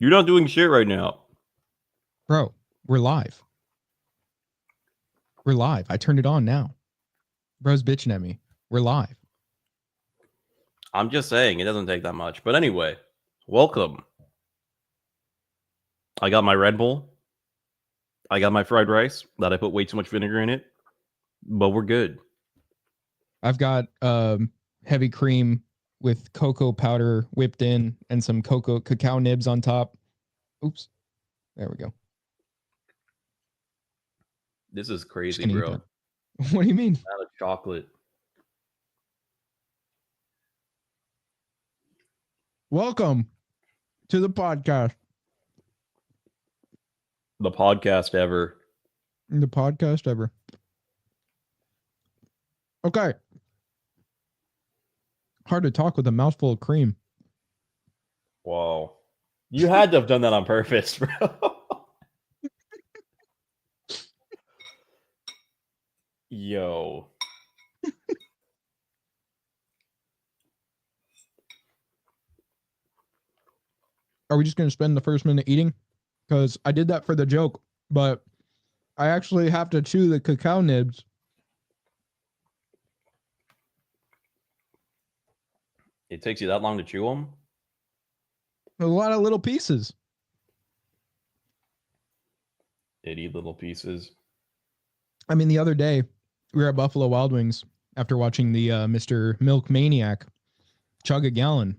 You're not doing shit right now. Bro, we're live. We're live. I turned it on now. Bro's bitching at me. We're live. I'm just saying, it doesn't take that much. But anyway, welcome. I got my Red Bull. I got my fried rice that I put way too much vinegar in it. But we're good. I've got heavy cream with cocoa powder whipped in and some cacao nibs on top. Oops. There we go. This is crazy, bro. What do you mean? Out of chocolate. Welcome to the podcast. The podcast ever. The podcast ever. Okay. Hard to talk with a mouthful of cream. Whoa. You had to have done that on purpose, bro. Yo. Are we just going to spend the first minute eating? Because I did that for the joke, but I actually have to chew the cacao nibs. It takes you that long to chew them? A lot of little pieces. Itty little pieces. I mean, the other day, we were at Buffalo Wild Wings after watching the Mr. Milk Maniac chug a gallon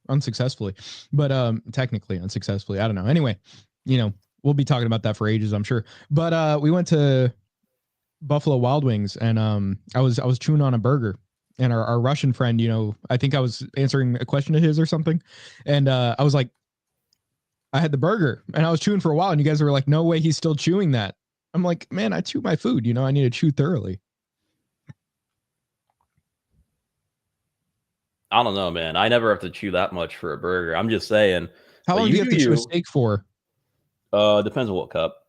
unsuccessfully, but technically unsuccessfully. I don't know. Anyway, we'll be talking about that for ages, I'm sure. But we went to Buffalo Wild Wings, and I was chewing on a burger, and our Russian friend, I think I was answering a question of his or something, and I was like, I had the burger, and I was chewing for a while, and you guys were like, no way, he's still chewing that. I'm like, man, I chew my food. I need to chew thoroughly. I don't know, man. I never have to chew that much for a burger. I'm just saying. How long do you have to chew a steak for? Depends on what cup.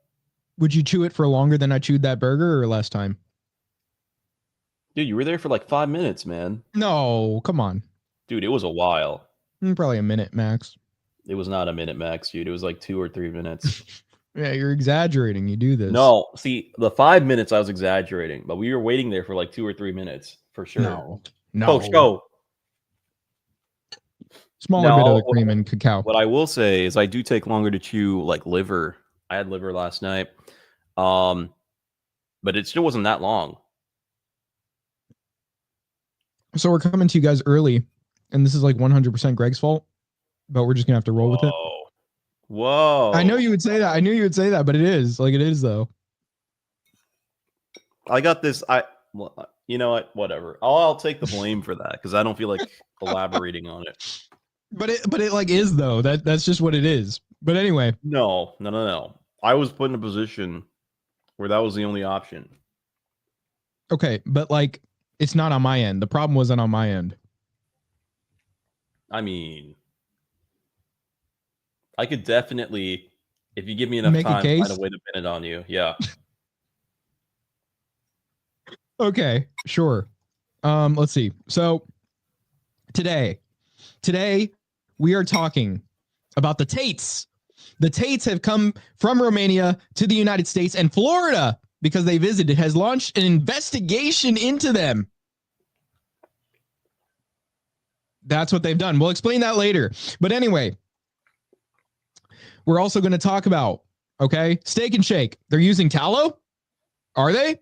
Would you chew it for longer than I chewed that burger or less time? Dude, you were there for like 5 minutes, man. No, come on. Dude, it was a while. Probably a minute max. It was not a minute max, dude. It was like 2 or 3 minutes. Yeah, you're exaggerating. You do this. No, see, the 5 minutes I was exaggerating, but we were waiting there for like 2 or 3 minutes for sure. No. Oh, show. Smaller bit of the cream and cacao. What I will say is I do take longer to chew like liver. I had liver last night. But it still wasn't that long. So we're coming to you guys early, and this is like 100% Greg's fault, but we're just going to have to roll with it. Whoa. I know you would say that. I knew you would say that, but it is. Like, it is, though. I got this. You know what? Whatever. I'll take the blame for that because I don't feel like elaborating on it. But it like is, though. That's just what it is. But anyway. No. I was put in a position where that was the only option. Okay, but like, it's not on my end. The problem wasn't on my end. I mean, I could definitely, if you give me enough time, find a way to pin it on you. Yeah. Okay, sure. Let's see. So today we are talking about the Tates. The Tates have come from Romania to the United States, and Florida, because they visited, has launched an investigation into them. That's what they've done. We'll explain that later. But anyway, we're also going to talk about, okay, Steak and Shake. They're using tallow? Are they?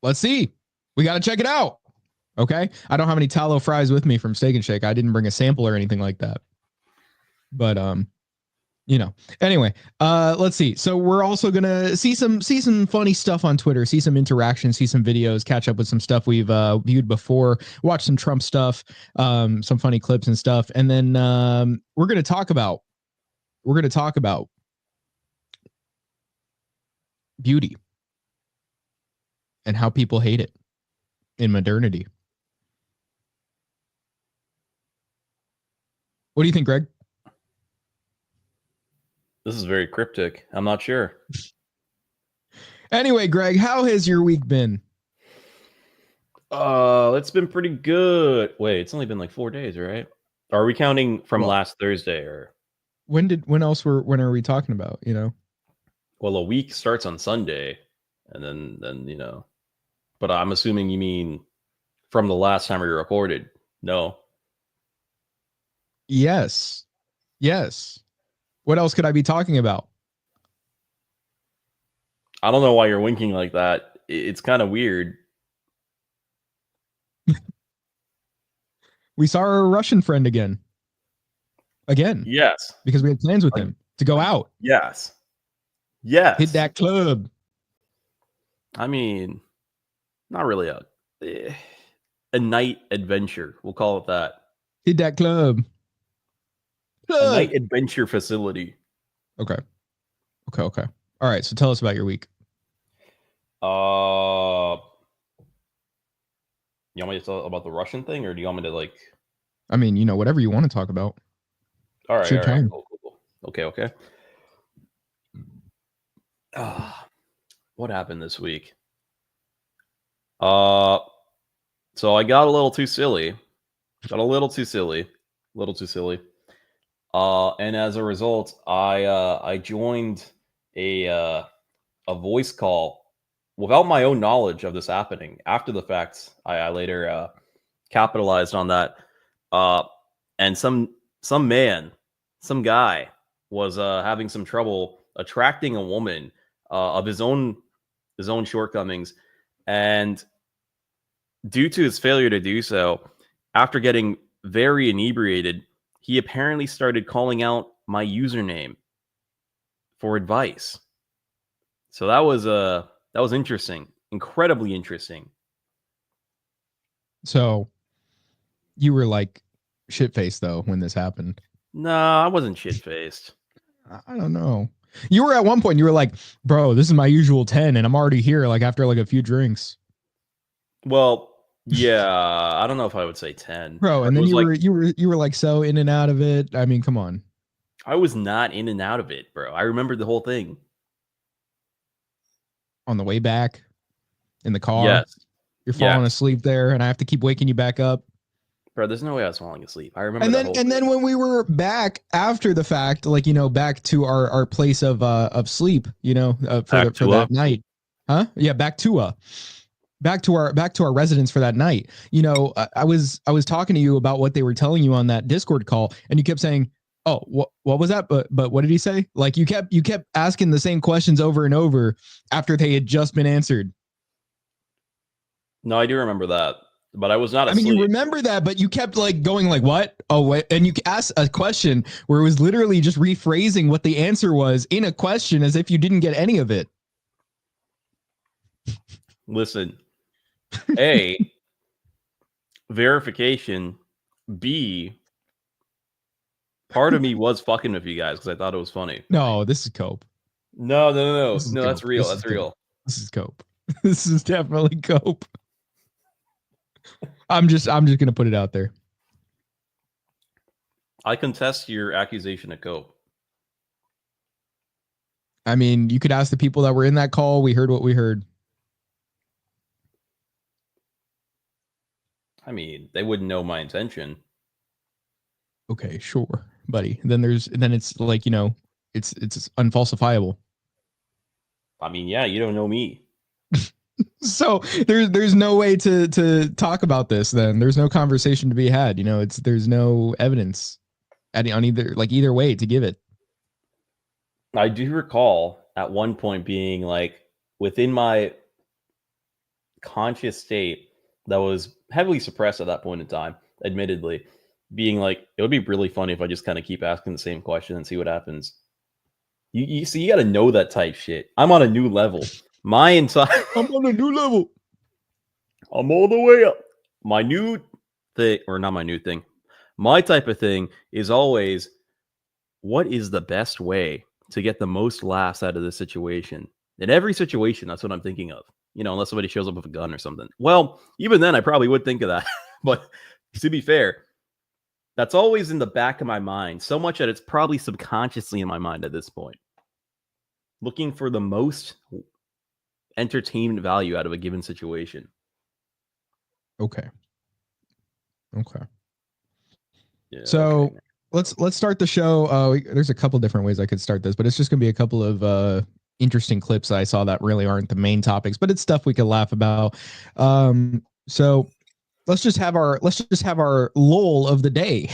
Let's see. We got to check it out. Okay. I don't have any tallow fries with me from Steak and Shake. I didn't bring a sample or anything like that. But, anyway, let's see. So we're also going to see some funny stuff on Twitter, see some interaction, see some videos, catch up with some stuff we've viewed before, watch some Trump stuff, some funny clips and stuff. And then we're going to talk about beauty and how people hate it in modernity. What do you think, Greg? This is very cryptic. I'm not sure. Anyway, Greg, how has your week been? It's been pretty good. Wait, it's only been like 4 days, right? Are we counting from last Thursday or? when are we talking about, Well, a week starts on Sunday, and then But I'm assuming you mean from the last time we recorded. No. Yes. Yes. What else could I be talking about? I don't know why you're winking like that. It's kind of weird. We saw our Russian friend again. Again. Yes. Because we had plans with him to go out. Yes. Hit Yes. that club. I mean, not really a night adventure. We'll call it that. Hit that club. A night adventure facility. Okay. All right. So tell us about your week. You want me to talk about the Russian thing, or do you want me to like? I mean, whatever you want to talk about. All right. It's your time. Cool. Okay. What happened this week? So I got a little too silly. And as a result, I joined a voice call without my own knowledge of this happening. After the fact, I later capitalized on that. And some guy was having some trouble attracting a woman of his own shortcomings, and due to his failure to do so, after getting very inebriated, he apparently started calling out my username for advice. So that was interesting, incredibly interesting. So you were like shit faced though when this happened. No, I wasn't shit faced. I don't know. You were at one point. You were like, "Bro, this is my usual 10, and I'm already here." Like after like a few drinks. Well, yeah, I don't know if I would say 10. Bro, But and it then was like you were like so in and out of it. I mean, come on. I was not in and out of it, bro. I remembered the whole thing. On the way back in the car, Yes. you're falling Yes. asleep there, and I have to keep waking you back up. Bro, there's no way I was falling asleep. I remember And that then whole and thing. then when we were back after the fact, like back to our place of sleep, Back for to that night, huh? Yeah, back to our residence for that night. I was talking to you about what they were telling you on that Discord call, and you kept saying, "Oh, what was that?" But what did he say? Like you kept asking the same questions over and over after they had just been answered. No, I do remember that, but I was not I mean, you asleep. remember that, but you kept like going like, "What? Oh, wait." And you asked a question where it was literally just rephrasing what the answer was in a question as if you didn't get any of it. Listen, A, verification. B, part of me was fucking with you guys because I thought it was funny. No, this is cope. This is No, that's cope. real. This is That's cope. real. This is cope. This is definitely cope. I'm just gonna put it out there. I contest your accusation of cope. I mean, you could ask the people that were in that call. We heard what we heard. I mean, they wouldn't know my intention. Okay, sure, buddy. Then it's like it's unfalsifiable. I mean, yeah, you don't know me. So there's no way to talk about this. Then there's no conversation to be had. There's no evidence on either way to give it. I do recall at one point being like within my conscious state that was heavily suppressed at that point in time, admittedly, being like, it would be really funny if I just kind of keep asking the same question and see what happens. You see, you got to know that type shit. I'm on a new level. My entire I'm on a new level. I'm all the way up. My new thing, or not my new thing, my type of thing is always, what is the best way to get the most laughs out of this situation? In every situation, that's what I'm thinking of. Unless somebody shows up with a gun or something. Well, even then, I probably would think of that. But to be fair, that's always in the back of my mind, so much that it's probably subconsciously in my mind at this point. Looking for the most entertainment value out of a given situation. Okay. Yeah, So okay. let's start the show. There's a couple different ways I could start this, but it's just gonna be a couple of interesting clips I saw that really aren't the main topics, but it's stuff we could laugh about. So let's just have our lull of the day.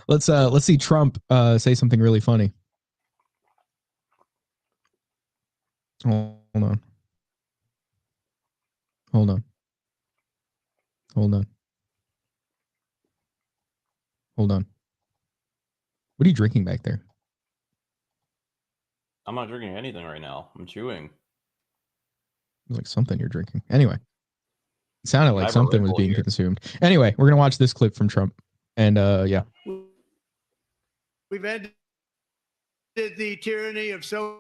Let's see Trump say something really funny. Hold on. Hold on. Hold on. Hold on. What are you drinking back there? I'm not drinking anything right now. I'm chewing. It's like something you're drinking. Anyway, it sounded I like have a something Red was Bull being here. consumed. Anyway, we're gonna watch this clip from Trump, and yeah. We've ended the tyranny of so-called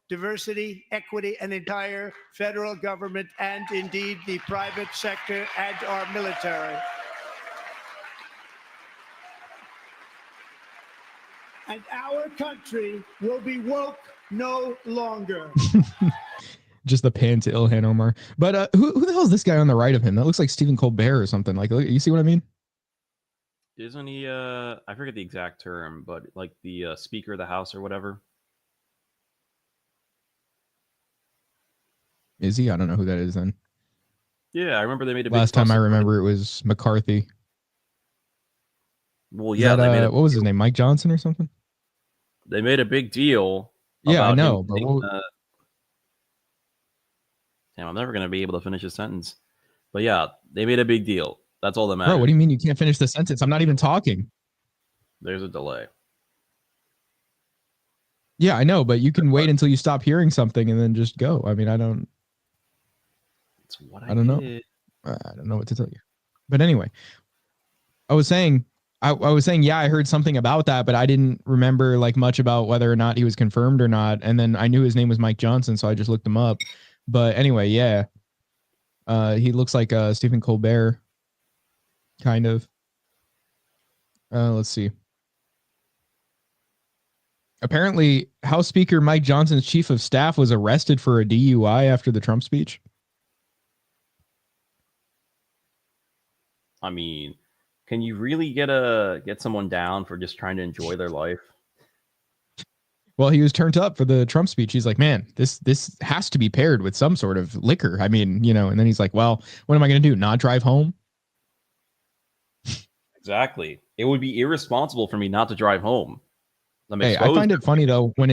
diversity, equity, and entire federal government, and indeed the private sector and our military. And our country will be woke no longer. Just the pan to Ilhan Omar. But who the hell is this guy on the right of him? That looks like Stephen Colbert or something. Like, you see what I mean? Isn't he? I forget the exact term, but like the Speaker of the House or whatever. Is he? I don't know who that is then. Yeah, I remember they made a big Last time fuss I about it. remember it was McCarthy. Well, Is yeah, that, what was his name? Mike Johnson or something? they made a big deal Yeah, I about him know, but getting, what, damn, I'm never gonna be able to finish a sentence. But yeah, they made a big deal. That's all that bro, what matters. do you mean you can't finish the sentence? I'm not even talking. There's a delay. Yeah, I know, but you can wait until you stop hearing something and then just go. I mean, I don't It's what I don't know. did. I don't know what to tell you. But anyway, I was saying I was saying, yeah, I heard something about that, but I didn't remember like much about whether or not he was confirmed or not. And then I knew his name was Mike Johnson, so I just looked him up. But anyway, yeah. He looks like Stephen Colbert, kind of. Let's see. Apparently, House Speaker Mike Johnson's chief of staff was arrested for a DUI after the Trump speech. I mean, can you really get someone down for just trying to enjoy their life? Well, he was turned up for the Trump speech. He's like, man, this has to be paired with some sort of liquor. I mean, and then he's like, well, what am I going to do? Not drive home? Exactly. It would be irresponsible for me not to drive home. I'm Hey, I exposed. find it funny though when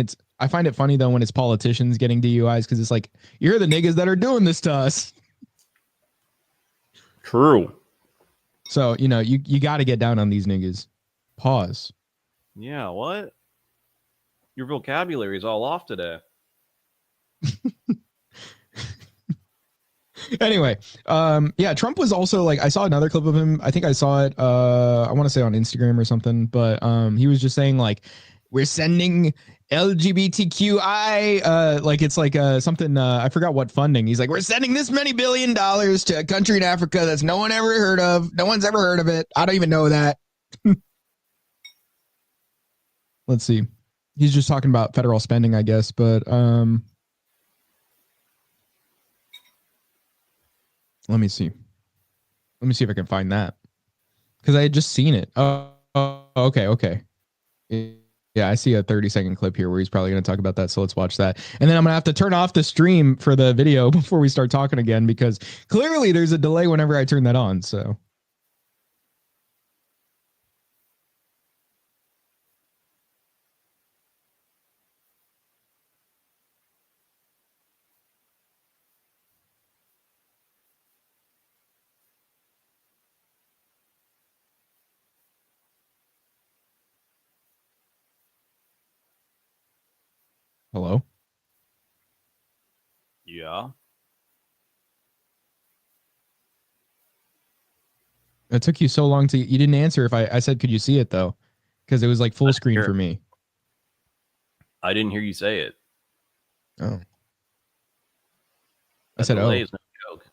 it's politicians getting DUIs because it's like, you're the niggas that are doing this to us. True. So, you got to get down on these niggas. Pause. Yeah, what? Your vocabulary is all off today. Anyway, yeah, Trump was also like, I saw another clip of him. I think I saw it, I want to say on Instagram or something, but he was just saying like, we're sending LGBTQI, like it's like something, I forgot what funding. He's like, we're sending this many $1 billion to a country in Africa that's no one ever heard of. No one's ever heard of it. I don't even know that. Let's see. He's just talking about federal spending, I guess, but let me see. Let me see if I can find that because I had just seen it. Oh, okay. Yeah, I see a 30-second clip here where he's probably going to talk about that. So let's watch that. And then I'm going to have to turn off the stream for the video before we start talking again because clearly there's a delay whenever I turn that on. So. Hello? Yeah. It took you so long you didn't answer if I said, could you see it though? Because it was like full screen for me. I didn't hear you say it. Oh. I That said, delay oh. is no joke.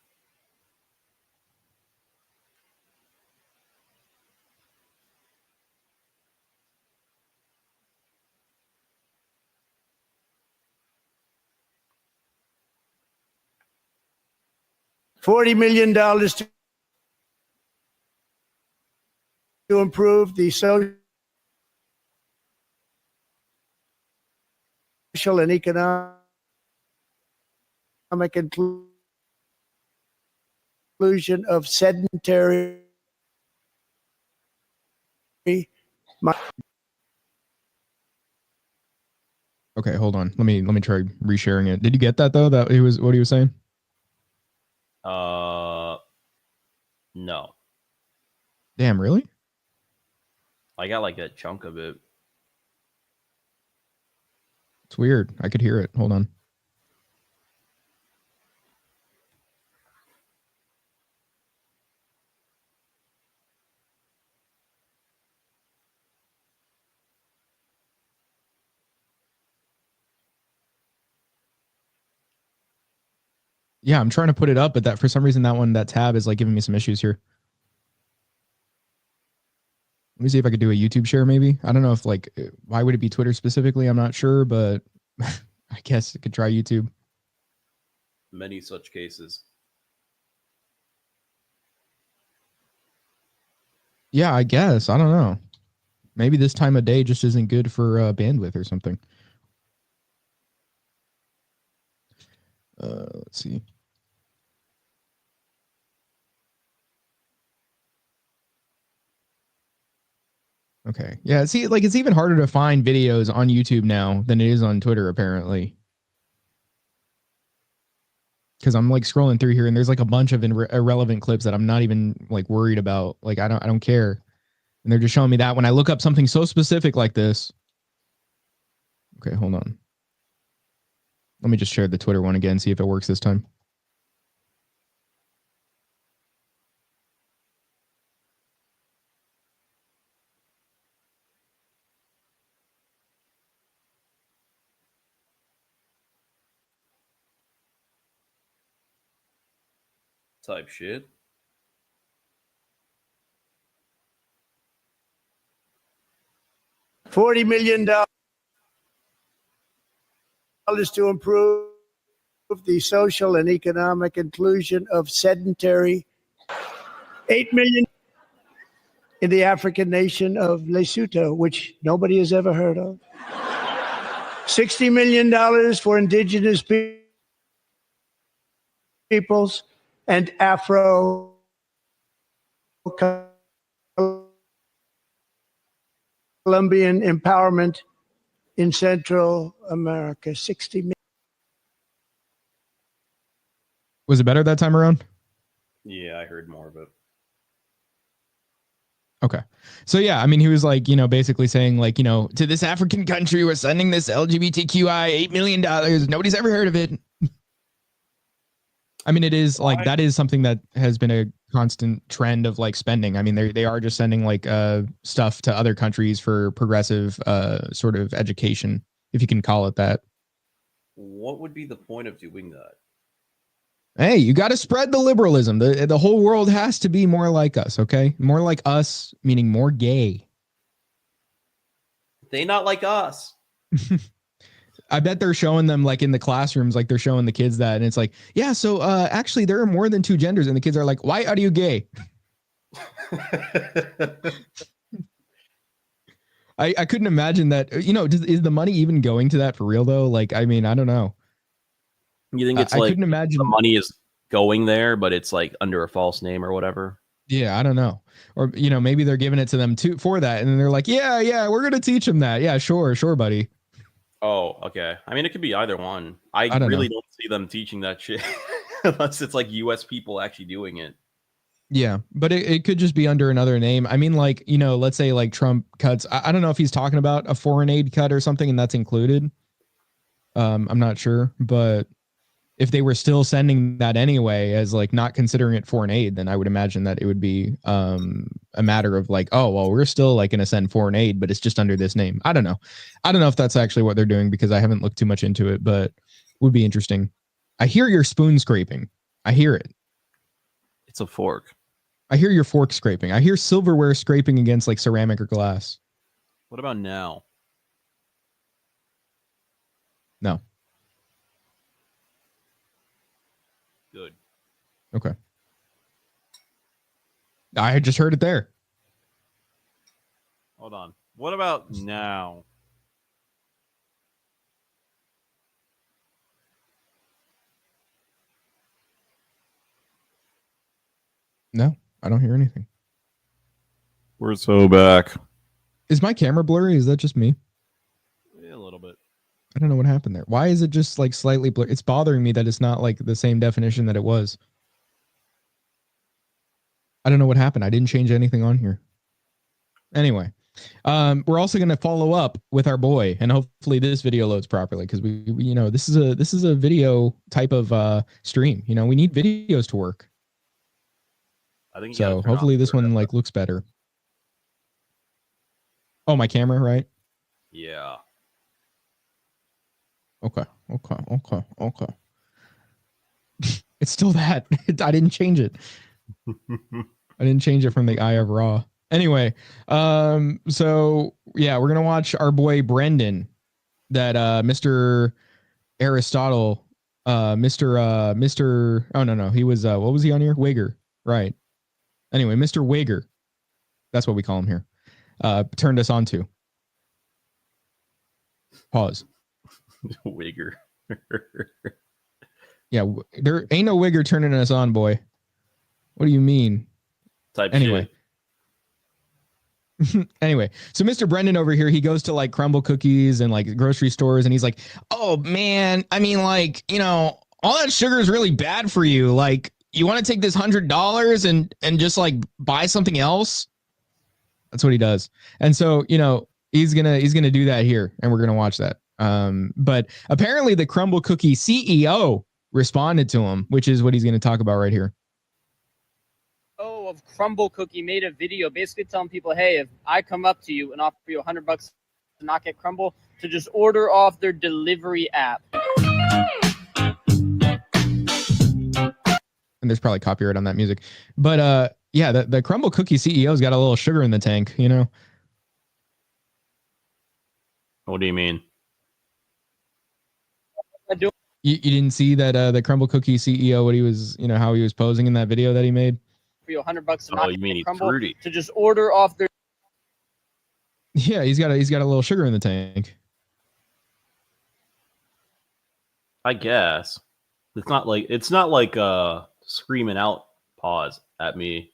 $40 million to to improve the social and economic inclusion of sedentary. Okay, hold on. Let me try resharing it. Did you get that though? That he was what he was saying? No. Damn, really? I got like a chunk of it. It's weird. I could hear it. Hold on. Yeah, I'm trying to put it up, but that for some reason that tab is like giving me some issues here. Let me see if I could do a YouTube share maybe. I don't know if like why would it be Twitter specifically? I'm not sure, but I guess I could try YouTube. Many such cases. Yeah, I guess. I don't know. Maybe this time of day just isn't good for bandwidth or something. Let's see. Okay. Yeah, see, like it's even harder to find videos on YouTube now than it is on Twitter, apparently. Because I'm like scrolling through here and there's like a bunch of irrelevant clips that I'm not even like worried about. Like I don't care. And they're just showing me that when I look up something so specific like this. Okay, hold on. Let me just share the Twitter one again, see if it works this time. Type shit. $40 million to improve the social and economic inclusion of sedentary. $8 million in the African nation of Lesotho, which nobody has ever heard of. $60 million for indigenous peoples and Afro Colombian empowerment in Central America. 60 million. Was it better that time around? Yeah, I heard more of it. Okay. So yeah, I mean, he was like, basically saying like, to this African country, we're sending this LGBTQI $8 million. Nobody's ever heard of it. I mean, it is like, that is something that has been a constant trend of like spending. I mean, they are just sending like stuff to other countries for progressive sort of education, if you can call it that. What would be the point of doing that? Hey, you got to spread the liberalism. The whole world has to be more like us, okay? More like us, meaning more gay. They not like us. I bet they're showing them like in the classrooms, like they're showing the kids that, and it's like, yeah, so actually there are more than two genders, and the kids are like, why are you gay? I couldn't imagine that. Is the money even going to that for real though? Like, I mean, I don't know. You think it's I like couldn't imagine the money is going there, but it's like under a false name or whatever? Yeah, I don't know. Or maybe they're giving it to them too for that, and then they're like, yeah, we're gonna teach them that. Yeah, sure, buddy. Oh, okay. I mean, it could be either one. I don't really know. don't see them teaching that shit unless it's like US people actually doing it. Yeah, but it could just be under another name. I mean, like, let's say like Trump cuts. I don't know if he's talking about a foreign aid cut or something, and that's included. I'm not sure, but if they were still sending that anyway as like not considering it foreign aid, then I would imagine that it would be a matter of like, oh, well, we're still like going to send foreign aid, but it's just under this name. I don't know. I don't know if that's actually what they're doing because I haven't looked too much into it, but it would be interesting. I hear your spoon scraping. I hear it. It's a fork. I hear your fork scraping. I hear silverware scraping against like ceramic or glass. What about now? No. Good. Okay. I just heard it there. Hold on. What about now? No, I don't hear anything. We're so back. Is my camera blurry? Is that just me? Yeah, a little bit. I don't know what happened there. Why is it just like slightly blurry? It's bothering me that it's not like the same definition that it was. I don't know what happened. I didn't change anything on here. Anyway, we're also going to follow up with our boy, and hopefully this video loads properly because we you know this is a video type of stream. You know, we need videos to work. I think you So gotta turn hopefully off this the- one like looks better. Oh, my camera, right? Yeah. Okay. It's still that. I didn't change it. I didn't change it from the Eye of Ra. Anyway, so yeah, we're gonna watch our boy Brendan, that Mr. Aristotle, Mr. Oh no, he was what was he on here? Wigger, right? Anyway, Mr. Wigger, that's what we call him here. Turned us on to. Pause. Wigger. Yeah, there ain't no Wigger turning us on, boy. What do you mean? Type Anyway. shit. Anyway, so Mr. Brendan over here, he goes to like Crumble Cookies and like grocery stores, and he's like, "Oh man, I mean, like, you know, all that sugar is really bad for you. Like, you want to take this $100 and just like buy something else?" That's what he does. And so, you know, he's gonna do that here, and we're gonna watch that. But apparently, the Crumble Cookie CEO responded to him, which is what he's gonna talk about right here. Of Crumble Cookie made a video basically telling people, hey, if I come up to you and offer you $100 to not get Crumble, to just order off their delivery app. And there's probably copyright on that music. But yeah, the Crumble Cookie CEO's got a little sugar in the tank, you know. What do you mean? You didn't see that the Crumble Cookie CEO, what he was, you know, how he was posing in that video that he made? For you $100 to Oh, not you mean get he's Crumble, fruity. to just order off their Yeah, he's got a little sugar in the tank. I guess. It's not like screaming out pause at me.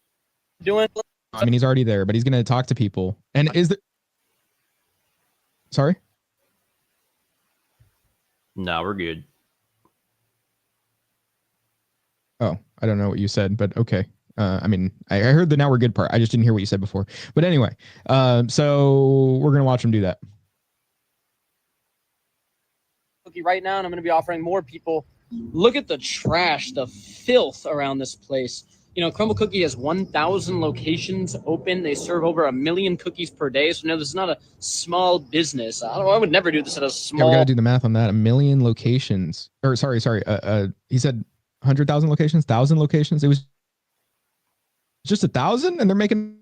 doing. I mean, he's already there, but he's gonna talk to people. And is there? Sorry. No, we're good. Oh, I don't know what you said, but okay. I mean, I heard the "now we're good" part. I just didn't hear what you said before. But anyway, so we're gonna watch him do that. Cookie right now, and I'm going to be offering more people. Look at the trash, the filth around this place. You know, Crumble Cookie has 1,000 locations open. They serve over 1 million cookies per day. So, no, this is not a small business. I would never do this at a Yeah, small. we gotta do the math on that. 1 million locations, or sorry. He said 100,000 locations, 1,000 locations. It was just 1,000, and they're making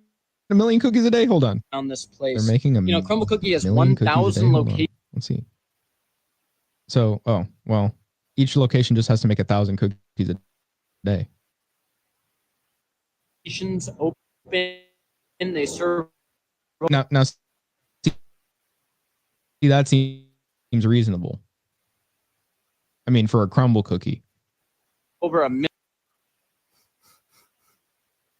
1 million cookies a day. Hold on, on this place. they're making You know, Crumble Cookie has million cookies a day? 1,000 Hold on. locations. Let's see. So, oh well, each location just has to make 1,000 cookies a day. Open. They serve Now, see, that seems reasonable. I mean, for a Crumble Cookie, over 1 million.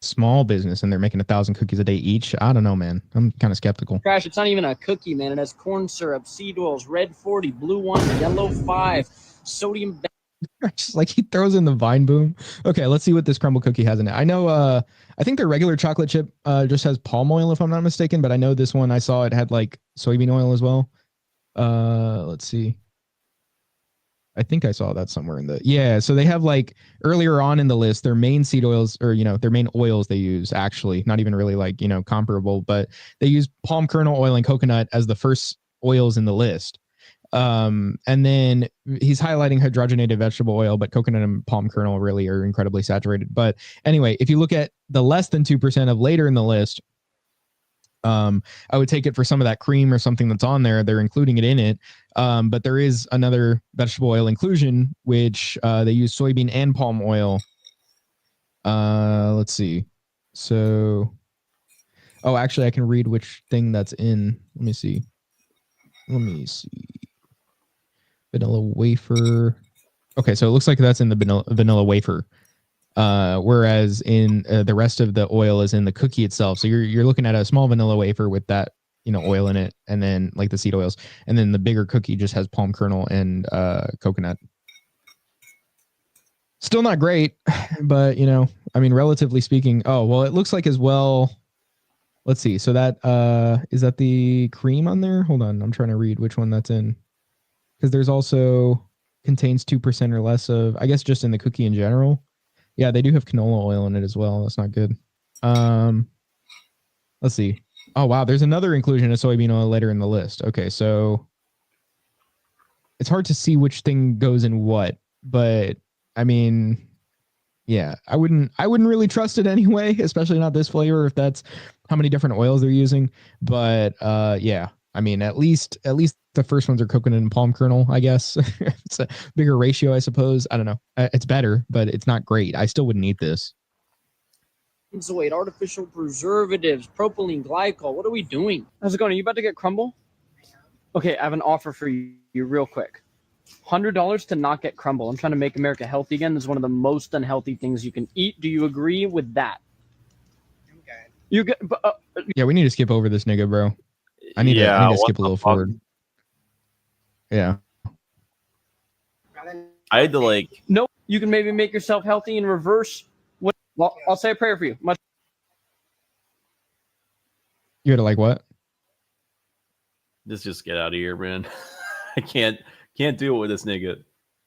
small business, and they're making 1,000 cookies a day each. I don't know, man. I'm kind of skeptical. Trash. It's not even a cookie, man. It has corn syrup, seed oils, red 40, blue 1, yellow 5, sodium. Just like he throws in the Vine Boom. Okay, let's see what this Crumble Cookie has in it. I know, I think their regular chocolate chip just has palm oil, if I'm not mistaken, but I know this one I saw it had like soybean oil as well. Let's see. I think I saw that somewhere in the, yeah. So they have like earlier on in the list, their main seed oils, or, you know, their main oils they use, actually not even really like, you know, comparable, but they use palm kernel oil and coconut as the first oils in the list. And then he's highlighting hydrogenated vegetable oil, but coconut and palm kernel really are incredibly saturated. But anyway, if you look at the less than 2% of later in the list, I would take it for some of that cream or something that's on there. They're including it in it. But there is another vegetable oil inclusion, which they use soybean and palm oil. Let's see. So, Oh, actually, I can read which thing that's in. Let me see. Vanilla wafer. Okay, so it looks like that's in the vanilla wafer. Whereas in the rest of the oil is in the cookie itself. So you're looking at a small vanilla wafer with that, oil in it, and then like the seed oils, and then the bigger cookie just has palm kernel and coconut. Still not great, but I mean, relatively speaking. Oh, well, it looks like as well. Let's see. So that is that the cream on there? Hold on, I'm trying to read which one that's in, because there's also contains 2% or less of, I guess, just in the cookie in general. Yeah, they do have canola oil in it as well. That's not good. Let's see. Oh wow, there's another inclusion of soybean oil later in the list. Okay, so it's hard to see which thing goes in what, but I mean, yeah, I wouldn't really trust it anyway, especially not this flavor if that's how many different oils they're using. But yeah, I mean, at least the first ones are coconut and palm kernel, I guess. It's a bigger ratio, I suppose. I don't know. It's better, but it's not great. I still wouldn't eat this. Benzoate, artificial preservatives, propylene glycol. What are we doing? How's it going? Are you about to get crumble? Okay, I have an offer for you real quick. $100 to not get crumble. I'm trying to make America healthy again. This is one of the most unhealthy things you can eat. Do you agree with that? Okay. You get, Yeah, we need to skip over this nigga, bro. I need to skip a little forward. Yeah. I had to like. No, you can maybe make yourself healthy in reverse. Well, I'll say a prayer for you. You had to like what? Just get out of here, man. I can't deal with this nigga.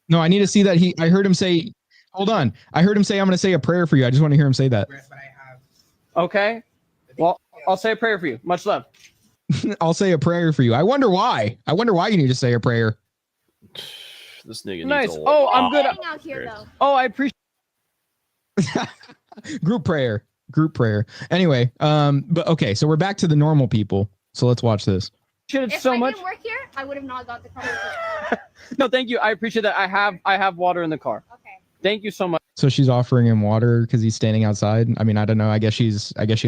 No, I need to see that I heard him say, hold on. I heard him say, I'm going to say a prayer for you. I just want to hear him say that. Okay. Well, I'll say a prayer for you. Much love. I'll say a prayer for you. I wonder why you need to say a prayer. This nigga nice. needs a Oh, I'm good. Out here, though. Oh, I appreciate. Group prayer. Anyway, but okay, so we're back to the normal people. So let's watch this. It If so I much. didn't work here, I would have not got the crumble. No, thank you. I appreciate that. I have water in the car. Okay. Thank you so much. So she's offering him water because he's standing outside. I mean, I don't know. I guess she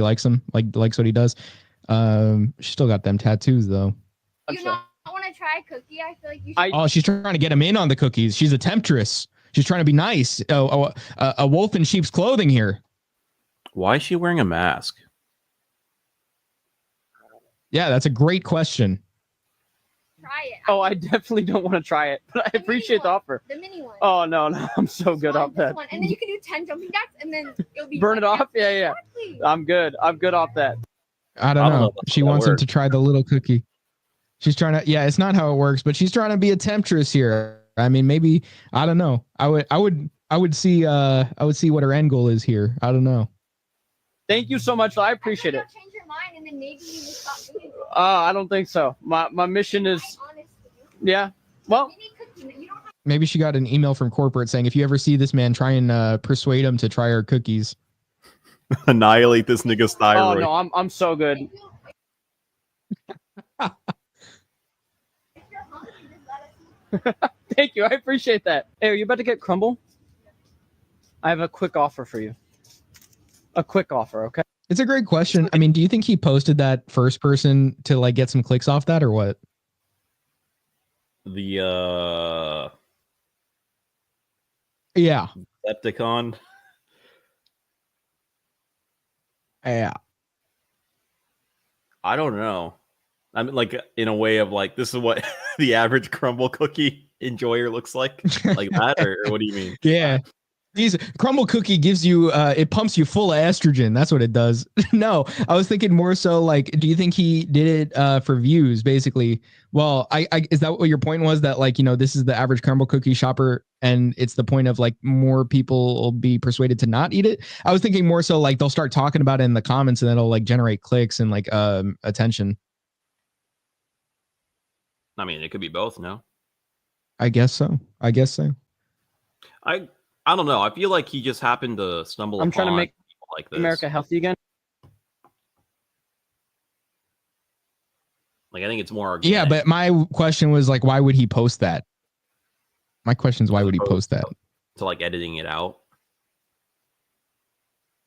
likes him, likes what he does. She still got them tattoos though. You not want to try a cookie? I feel like you should. Oh, she's trying to get him in on the cookies. She's a temptress. She's trying to be nice. A wolf in sheep's clothing here. Why is she wearing a mask? Yeah, that's a great question. Try it. Oh, I definitely don't want to try it, but I appreciate the offer. The mini one. Oh no, I'm so good off that. And then you can do 10 jumping jacks, and then it'll be Burn it off? Yeah. Exactly. I'm good off that. I don't know. She wants him to try the little cookie. She's trying to. Yeah, it's not how it works, but she's trying to be a temptress here. I mean, maybe I don't know. I would see what her end goal is here. I don't know. Thank you so much. I appreciate it. Change your mind, and then maybe you will stop doing it. I don't think so. My mission is. Yeah. Well. Maybe she got an email from corporate saying, if you ever see this man, try and persuade him to try our cookies. Annihilate this nigga's thyroid. Oh no, I'm so good. Thank you. I appreciate that. Hey, are you about to get crumble? I have a quick offer for you. A quick offer, okay? It's a great question. I mean, do you think he posted that first person to like get some clicks off that or what? The Yeah. Decepticon. Yeah. I don't know. I mean, like in a way of like, this is what the average crumble cookie enjoyer looks like that, or what do you mean? Yeah. Crumble cookie gives you it pumps you full of estrogen. That's what it does. No, I was thinking more so like, do you think he did it for views basically? Well, I is that what your point was, that like, this is the average crumble cookie shopper and it's the point of like more people will be persuaded to not eat it? I was thinking more so like they'll start talking about it in the comments and that'll like generate clicks and like attention. I mean, it could be both, no? I guess so. I don't know. I feel like he just happened to stumble upon trying to make people like this. America healthy again. Like, I think it's more organic. Yeah, but my question was like, why would he post that? My question is, why would he post that? To like editing it out.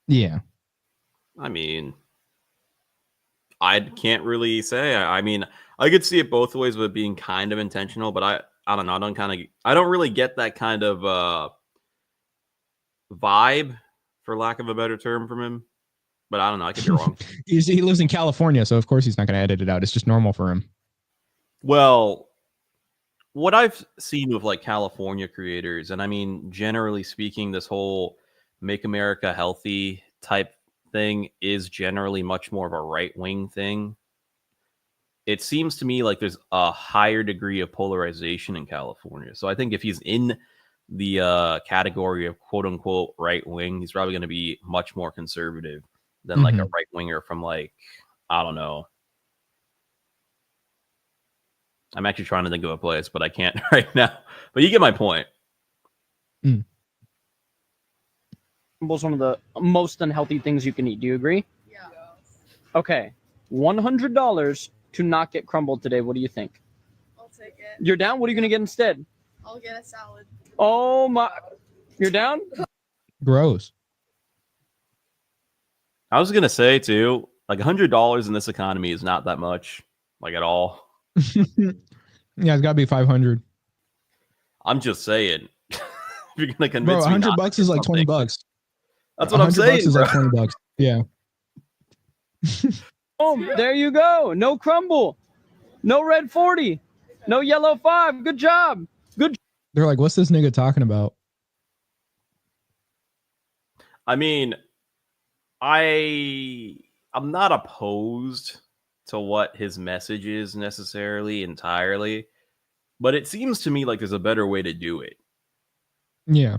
Yeah. I mean, I can't really say. I mean, I could see it both ways with being kind of intentional, but I don't know. I don't really get that kind of vibe, for lack of a better term, from him. But I don't know. I could be wrong. He lives in California, so of course he's not going to edit it out. It's just normal for him. Well, what I've seen with like California creators, and I mean, generally speaking, this whole "Make America Healthy" type thing is generally much more of a right wing thing. It seems to me like there's a higher degree of polarization in California. So I think if he's in the category of quote unquote right wing, he's probably going to be much more conservative than like a right winger from like, I don't know. I'm actually trying to think of a place, but I can't right now. But you get my point. Crumble's one of the most unhealthy things you can eat. Do you agree? Yeah. Okay. $100 to not get crumbled today. What do you think? I'll take it. You're down? What are you going to get instead? I'll get a salad. Oh my. You're down? Gross. I was going to say, too, like $100 in this economy is not that much, like at all. Yeah, it's got to be 500. I'm just saying. If you're going to convince Bro, me $100 is like $20. That's what I'm saying. $100 is Bro. like $20. Yeah. Boom. There you go. No crumble. No red 40. No yellow 5. Good job. Good. They're like, what's this nigga talking about? I mean, I'm not opposed to what his message is necessarily entirely, but it seems to me like there's a better way to do it. Yeah.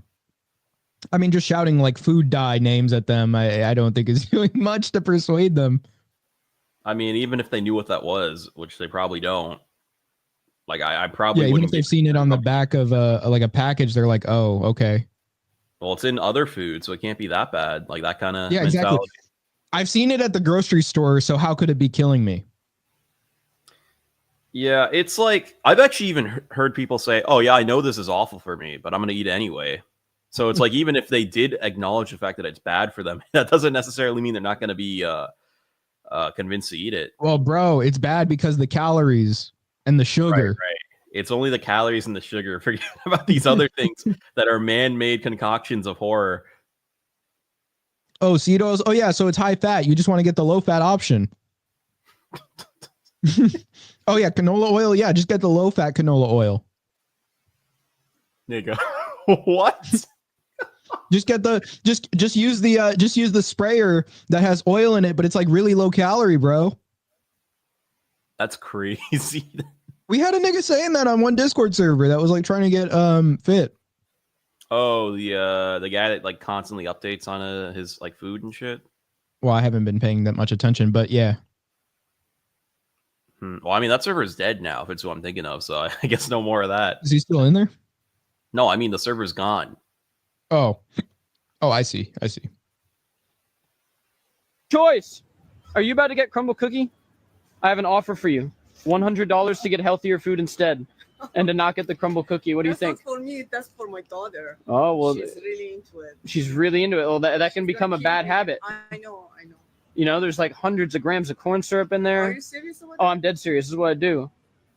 I mean, just shouting like food dye names at them, I don't think is doing much to persuade them. I mean, even if they knew what that was, which they probably don't, like I probably even wouldn't. if they've seen it on the back of like a package, they're like, oh, okay. Well, it's in other food, so it can't be that bad. Like that kind of mentality. Exactly. I've seen it at the grocery store, so how could it be killing me? Yeah, it's like I've actually even heard people say, "Oh yeah, I know this is awful for me, but I'm going to eat it anyway." So it's like even if they did acknowledge the fact that it's bad for them, that doesn't necessarily mean they're not going to be convinced to eat it. Well, bro, it's bad because the calories and the sugar. Right. It's only the calories and the sugar. Forget about these other things that are man-made concoctions of horror. Oh, Cetos. Oh yeah, so it's high fat. You just want to get the low fat option. Oh yeah, canola oil. Yeah, just get the low fat canola oil. There you go. What? Just get the just use the sprayer that has oil in it, but it's like really low calorie, bro. That's crazy. We had a nigga saying that on one Discord server that was like trying to get fit. Oh, the guy that like constantly updates on his like food and shit. Well, I haven't been paying that much attention, but yeah. Well, I mean that server is dead now. If it's who I'm thinking of, so I guess no more of that. Is he still in there? No, I mean the server's gone. Oh, I see. Choice. Are you about to get crumble cookie? I have an offer for you. $100 to get healthier food instead, and to not get the crumble cookie. What do you think? That's not for me. That's for my daughter. Oh well, she's really into it. She's really into it. Well, that can become a bad habit. I know. You know, there's like hundreds of grams of corn syrup in there. Are you serious about that? Oh, I'm dead serious. This is what I do.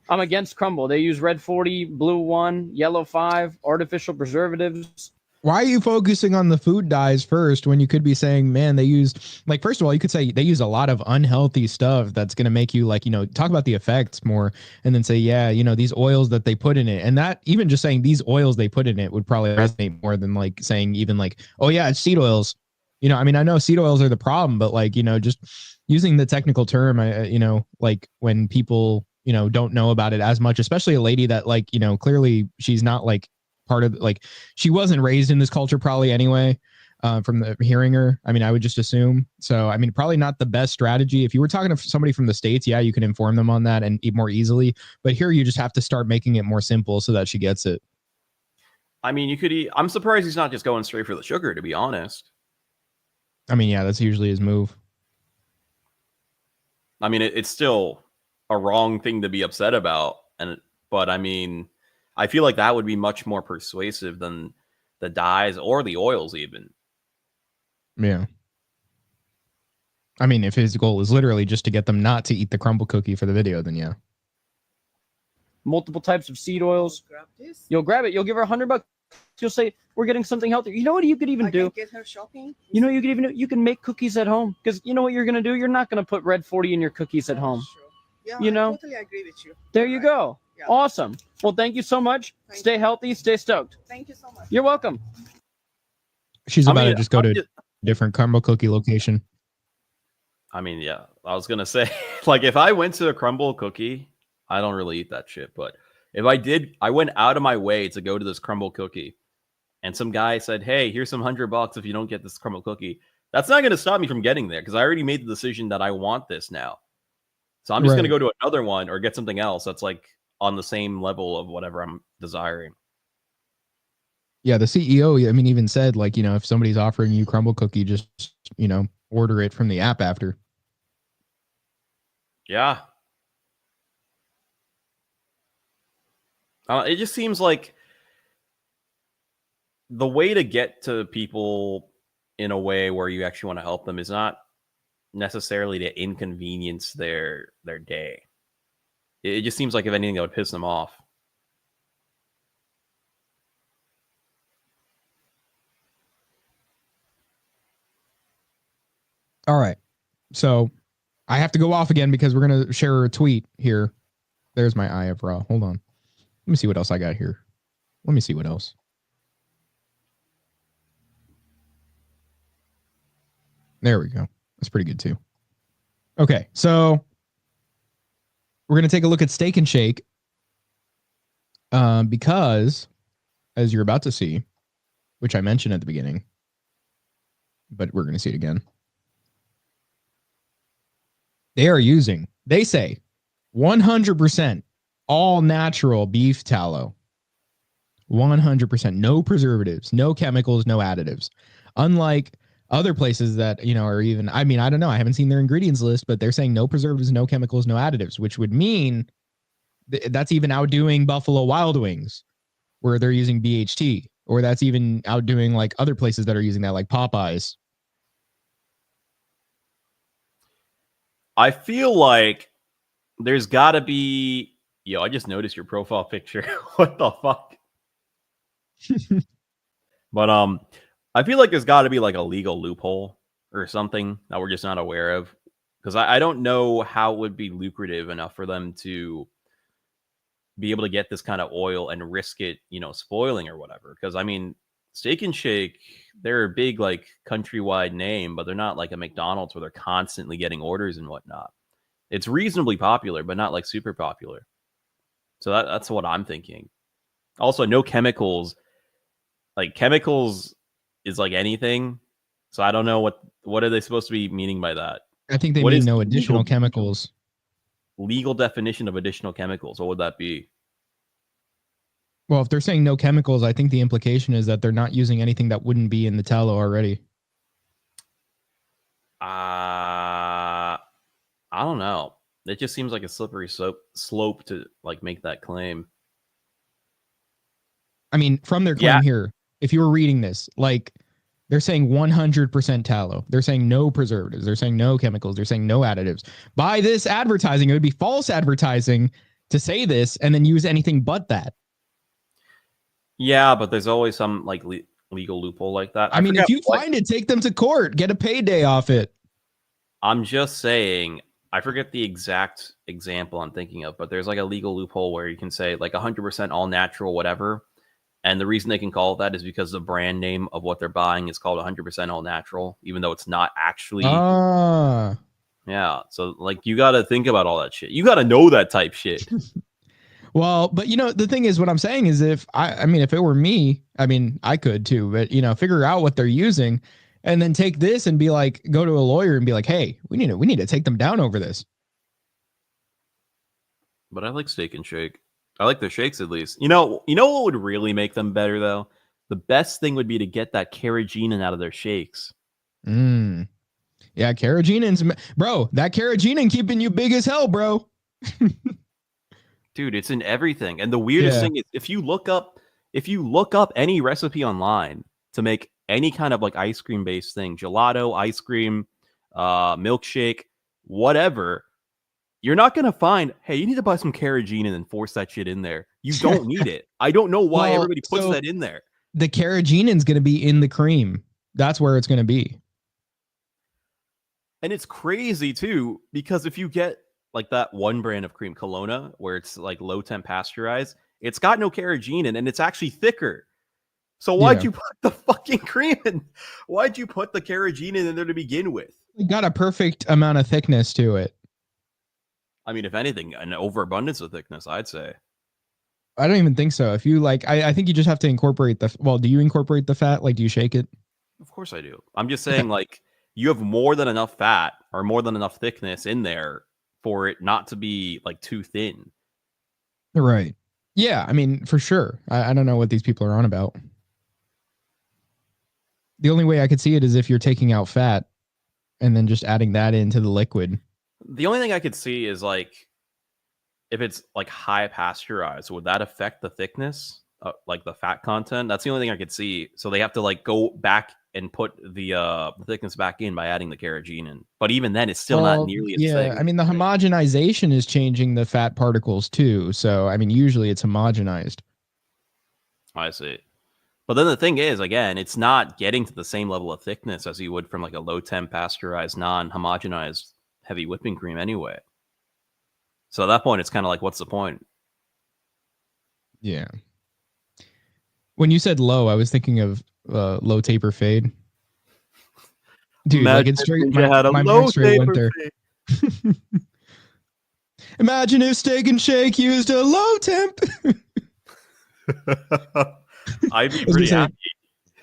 I'm against crumble. They use red 40, blue 1, yellow 5, artificial preservatives. Why are you focusing on the food dyes first when you could be saying, man, they use, like, first of all, you could say they use a lot of unhealthy stuff that's going to make you, like, you know, talk about the effects more and then say, yeah, you know, these oils that they put in it. And that even just saying these oils they put in it would probably resonate more than like saying even like, oh yeah, it's seed oils. You know, I mean, I know seed oils are the problem, but like, you know, just using the technical term, you know, like when people, you know, don't know about it as much, especially a lady that like, you know, clearly she's not like part of like, she wasn't raised in this culture probably anyway, from the hearing her. I mean, I would just assume. So, I mean, probably not the best strategy. If you were talking to somebody from the States, yeah, you can inform them on that and eat more easily. But here you just have to start making it more simple so that she gets it. I mean, you could eat. I'm surprised he's not just going straight for the sugar, to be honest. I mean, yeah, that's usually his move. I mean, it's still a wrong thing to be upset about, but I mean, I feel like that would be much more persuasive than the dyes or the oils, even. Yeah. I mean, if his goal is literally just to get them not to eat the crumble cookie for the video, then yeah. Multiple types of seed oils. Grab this. You'll grab it. You'll give her $100. You'll say, we're getting something healthier. You know what you could even I do? can get her shopping. You know what you could even do? You can make cookies at home. Because you know what you're going to do? You're not going to put red 40 in your cookies at home. Sure. Yeah, You know? I totally agree with you. There you Right. go. Yeah. Awesome. Well, thank you so much. Thank Stay you. healthy. Stay stoked. Thank you so much. You're welcome. She's I about mean, to just go I'm to just- a different crumble cookie location. I mean, yeah, I was gonna say, like, if I went to a crumble cookie, I don't really eat that shit. But if I did, I went out of my way to go to this crumble cookie, and some guy said, "Hey, here's some $100 if you don't get this crumble cookie." That's not gonna stop me from getting there because I already made the decision that I want this now. So I'm just Right. gonna go to another one or get something else that's like on the same level of whatever I'm desiring. Yeah, the CEO, I mean, even said, like, you know, if somebody's offering you crumble cookie, just, you know, order it from the app after. Yeah. It just seems like the way to get to people in a way where you actually want to help them is not necessarily to inconvenience their day. It just seems like if anything that would piss them off. All right. So I have to go off again because we're going to share a tweet here. There's my eye of raw. Hold on. Let me see what else I got here. Let me see what else. There we go. That's pretty good too. Okay. So we're going to take a look at Steak and Shake because, as you're about to see, which I mentioned at the beginning, but we're going to see it again. They are using, they say, 100% all natural beef tallow. 100%. No preservatives, no chemicals, no additives. Unlike other places that, you know, are even, I mean, I don't know. I haven't seen their ingredients list, but they're saying no preservatives, no chemicals, no additives, which would mean that's even outdoing Buffalo Wild Wings, where they're using BHT, or that's even outdoing like other places that are using that, like Popeyes. I feel like there's got to be. Yo, I just noticed your profile picture. What the fuck? But I feel like there's got to be like a legal loophole or something that we're just not aware of, because I don't know how it would be lucrative enough for them to be able to get this kind of oil and risk it, you know, spoiling or whatever. Because I mean, Steak and Shake, they're a big like countrywide name, but they're not like a McDonald's where they're constantly getting orders and whatnot. It's reasonably popular, but not like super popular. So that's what I'm thinking. Also, no chemicals. Like chemicals is like anything. So I don't know what are they supposed to be meaning by that? I think they What mean is no the additional legal- chemicals. Legal definition of additional chemicals. What would that be? Well, if they're saying no chemicals, I think the implication is that they're not using anything that wouldn't be in the tallow already. I don't know. It just seems like a slippery slope to like make that claim. I mean, from their claim here, if you were reading this, like they're saying 100% tallow. They're saying no preservatives. They're saying no chemicals. They're saying no additives. By this advertising, it would be false advertising to say this and then use anything but that. Yeah, but there's always some like legal loophole like that. I mean, if forget you what- find it, take them to court, get a payday off it. I'm just saying, I forget the exact example I'm thinking of, but there's like a legal loophole where you can say like 100% all natural, whatever. And the reason they can call it that is because the brand name of what they're buying is called 100% all natural, even though it's not actually. Ah. Yeah. So like you got to think about all that shit. You got to know that type shit. Well, but you know, the thing is, what I'm saying is if I mean, if it were me, I mean, I could too, but you know, figure out what they're using and then take this and be like, go to a lawyer and be like, hey, we need to take them down over this. But I like Steak and Shake. I like their shakes at least. You know what would really make them better though? The best thing would be to get that carrageenan out of their shakes. Yeah, carrageenan's, bro. That carrageenan keeping you big as hell, bro. Dude, it's in everything. And the weirdest thing is if you look up any recipe online to make any kind of like ice cream based thing, gelato, ice cream, milkshake, whatever, you're not going to find, hey, you need to buy some carrageenan and force that shit in there. You don't need it. I don't know why Well, everybody puts so- that in there. The carrageenan's going to be in the cream. That's where it's going to be. And it's crazy too, because if you get like that one brand of cream, Kelowna, where it's like low temp pasteurized, it's got no carrageenan and it's actually thicker. So why'd you put the fucking cream in? Why'd you put the carrageenan in there to begin with? It got a perfect amount of thickness to it. I mean, if anything, an overabundance of thickness, I'd say. I don't even think so. If you like, I think you just have to incorporate do you incorporate the fat? Like, do you shake it? Of course I do. I'm just saying, like, you have more than enough fat or more than enough thickness in there for it not to be like too thin. Right. Yeah. I mean, for sure. I don't know what these people are on about. The only way I could see it is if you're taking out fat and then just adding that into the liquid. The only thing I could see is like, if it's like high pasteurized, would that affect the thickness, like the fat content? That's the only thing I could see. So they have to like go back and put the thickness back in by adding the carrageenan. But even then, it's still not nearly as thick. I mean, the homogenization is changing the fat particles too. So, I mean, usually it's homogenized. I see. But then the thing is, again, it's not getting to the same level of thickness as you would from like a low temp pasteurized, non-homogenized heavy whipping cream anyway. So at that point, it's kind of like, what's the point? Yeah. When you said low, I was thinking of low taper fade. Dude, imagine like it's straight. my mind straight went there. Imagine if Steak and Shake used a low temp. I'd be pretty happy.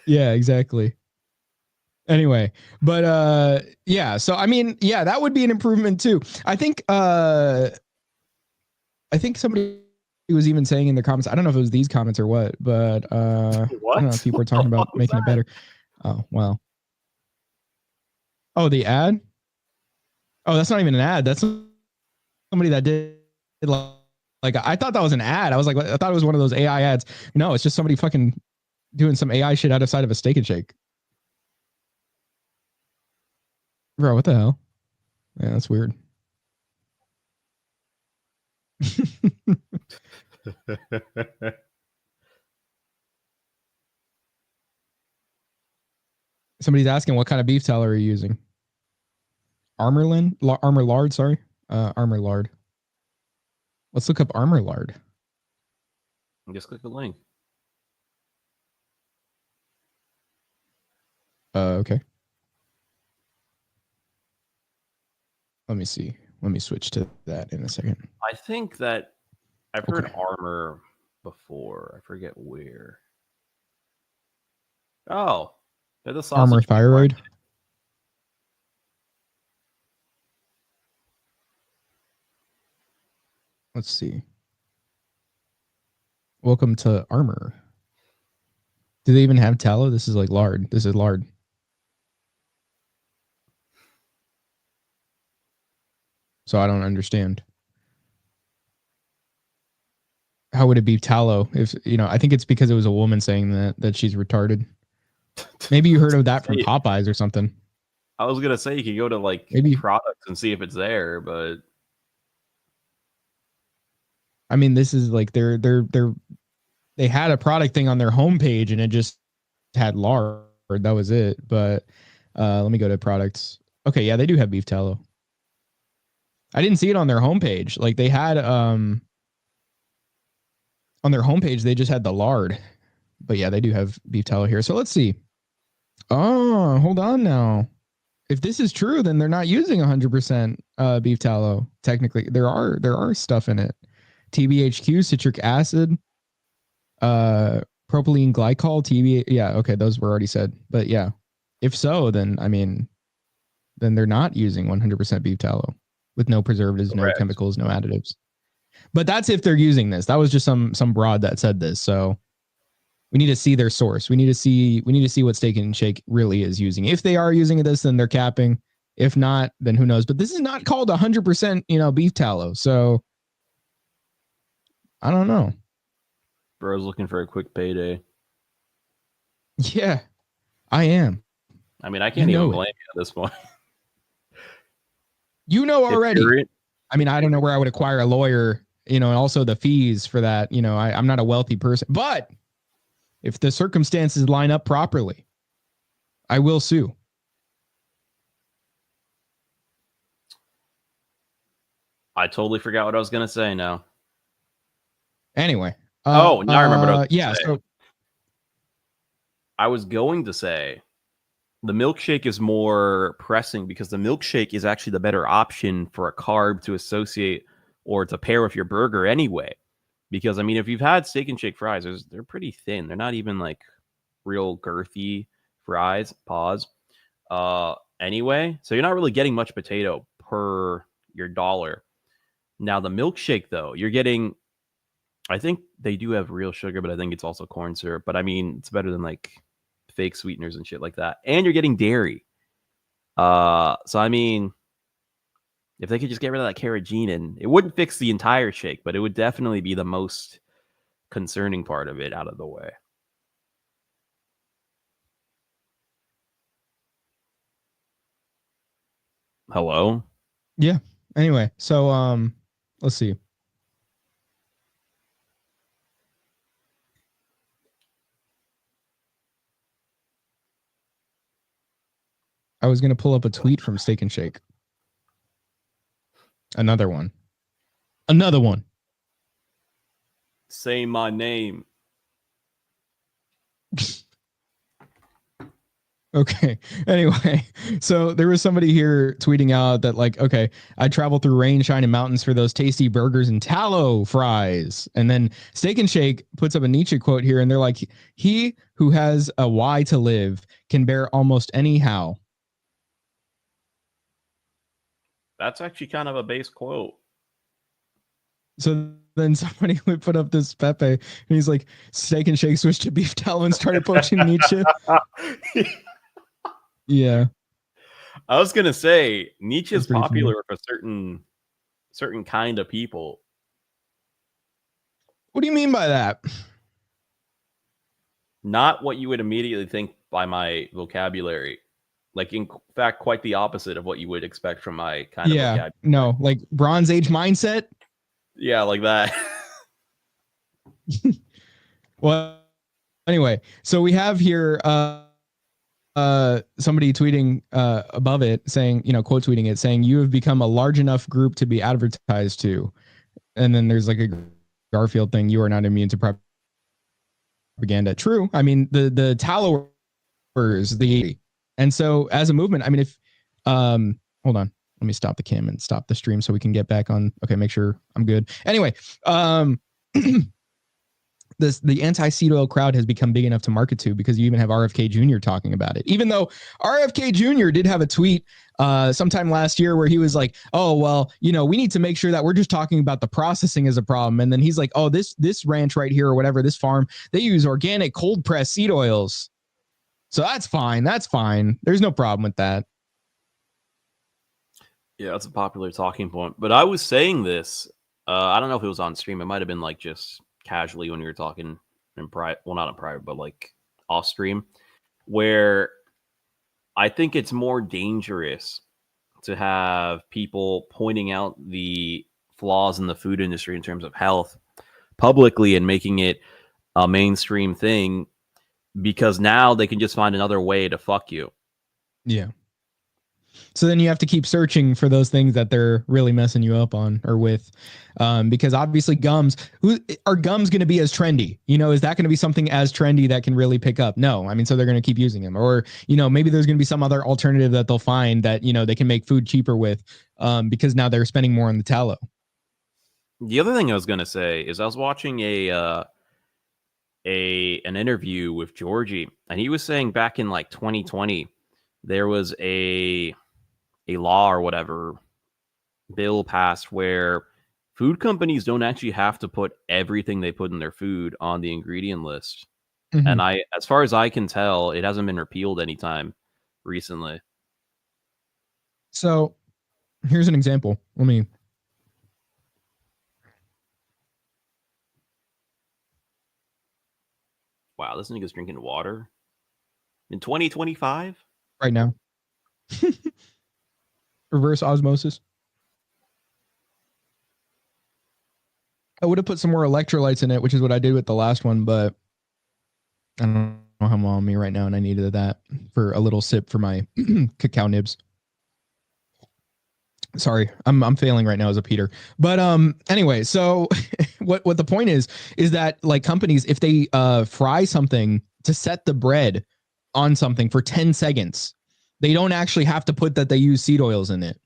Yeah, exactly. Anyway, but yeah, so I mean, yeah, that would be an improvement too. I think somebody was even saying in the comments, I don't know if it was these comments or what, but I don't know if people are talking about making it better. Oh, wow. Oh, the ad? Oh, that's not even an ad. That's somebody that did like I thought that was an ad. I was like, I thought it was one of those AI ads. No, it's just somebody fucking doing some AI shit outside of a Steak and Shake. Bro, what the hell? Yeah, that's weird. Somebody's asking what kind of beef tallow are you using? Armor lard, sorry. Armor lard. Let's look up armor lard. Just click the link. Okay. Let me see. Let me switch to that in a second. I think that I've heard armor before. I forget where. Oh, they're the sausage. Armor thyroid. Let's see. Welcome to Armor. Do they even have tallow? This is like lard. This is lard. So I don't understand. How would it be tallow? If I think it's because it was a woman saying that she's retarded. Maybe you heard of that from Popeyes or something. I was gonna say you could go to like maybe products and see if it's there, but I mean, this is like they had a product thing on their homepage and it just had lard. That was it. But let me go to products. Okay, yeah, they do have beef tallow. I didn't see it on their homepage. Like they had on their homepage, they just had the lard. But yeah, they do have beef tallow here. So let's see. Oh, hold on now. If this is true, then they're not using 100% beef tallow. Technically, there are stuff in it. TBHQ, citric acid, propylene glycol, TBA. Yeah, okay, those were already said. But yeah, if so, then I mean, then they're not using 100% beef tallow with no preservatives, no chemicals, no additives. But that's if they're using this. That was just some broad that said this. So we need to see their source. We need to see what Steak and Shake really is using. If they are using this, then they're capping. If not, then who knows? But this is not called 100%, beef tallow. So I don't know. Bro's looking for a quick payday. Yeah, I am. I mean, I can't even blame you at this point. You know If already. you're in- I mean, I don't know where I would acquire a lawyer, and also the fees for that. I'm not a wealthy person, but if the circumstances line up properly, I will sue. I totally forgot what I was gonna say now. Anyway. Now I remember what I was yeah. gonna say. So I was going to say the milkshake is more pressing because the milkshake is actually the better option for a carb to associate or to pair with your burger anyway. Because I mean, if you've had steak and shake fries, they're pretty thin. They're not even like real girthy fries. Pause. Anyway, so you're not really getting much potato per your dollar. Now the milkshake though, you're getting. I think they do have real sugar, but I think it's also corn syrup. But I mean, it's better than like fake sweeteners and shit like that. And you're getting dairy. So I mean, if they could just get rid of that carrageenan, it wouldn't fix the entire shake, but it would definitely be the most concerning part of it out of the way. Hello? yeah. Anyway, so let's see. I was gonna pull up a tweet from Steak and Shake. Another one. Say my name. Okay. Anyway, so there was somebody here tweeting out that like, okay, I travel through rain, shine, and mountains for those tasty burgers and tallow fries. And then Steak and Shake puts up a Nietzsche quote here, and they're like, he who has a why to live can bear almost anyhow. That's actually kind of a base quote. So then somebody would put up this Pepe, and he's like, Steak and Shake switched to beef tallow and started poaching Nietzsche. Yeah. I was gonna say Nietzsche is That's pretty popular funny. with a certain kind of people. What do you mean by that? Not what you would immediately think by my vocabulary. Like in fact, quite the opposite of what you would expect from my kind of Yeah. vocabulary. No, like Bronze Age mindset. Yeah, like that. Well, anyway, so we have here somebody tweeting above it saying, quote tweeting it saying, you have become a large enough group to be advertised to. And then there's like a Garfield thing, you are not immune to propaganda. True. I mean, the Tallowers, and so as a movement, I mean, if hold on, let me stop the cam and stop the stream so we can get back on. Okay, make sure I'm good. Anyway, the anti-seed oil crowd has become big enough to market to, because you even have RFK Jr. talking about it. Even though RFK Jr. did have a tweet sometime last year where he was like, oh, well, we need to make sure that we're just talking about the processing as a problem. And then he's like, oh, this ranch right here or whatever, this farm, they use organic cold pressed seed oils. So that's fine. That's fine. There's no problem with that. Yeah, that's a popular talking point. But I was saying this. I don't know if it was on stream. It might have been like just casually when we were talking in private. Well, not in private, but like off stream, where I think it's more dangerous to have people pointing out the flaws in the food industry in terms of health publicly and making it a mainstream thing, because now they can just find another way to fuck you. Yeah. So then you have to keep searching for those things that they're really messing you up on or with, because obviously gums. Are gums going to be as trendy? Is that going to be something as trendy that can really pick up? No. I mean, so they're going to keep using them, or maybe there's going to be some other alternative that they'll find that they can make food cheaper with, because now they're spending more on the tallow. The other thing I was going to say is I was watching an interview with Georgie, and he was saying back in like 2020 there was a law or whatever bill passed where food companies don't actually have to put everything they put in their food on the ingredient list. Mm-hmm. And as far as I can tell, it hasn't been repealed anytime recently. So here's an example. Wow, this nigga's drinking water in 2025 right now. Reverse osmosis. I would have put some more electrolytes in it, which is what I did with the last one, but I don't know how I'm on me right now, and I needed that for a little sip for my cacao nibs. Sorry, I'm failing right now as a Peter. But anyway, so what the point is that like companies, if they fry something to set the bread on something for 10 seconds, they don't actually have to put that they use seed oils in it.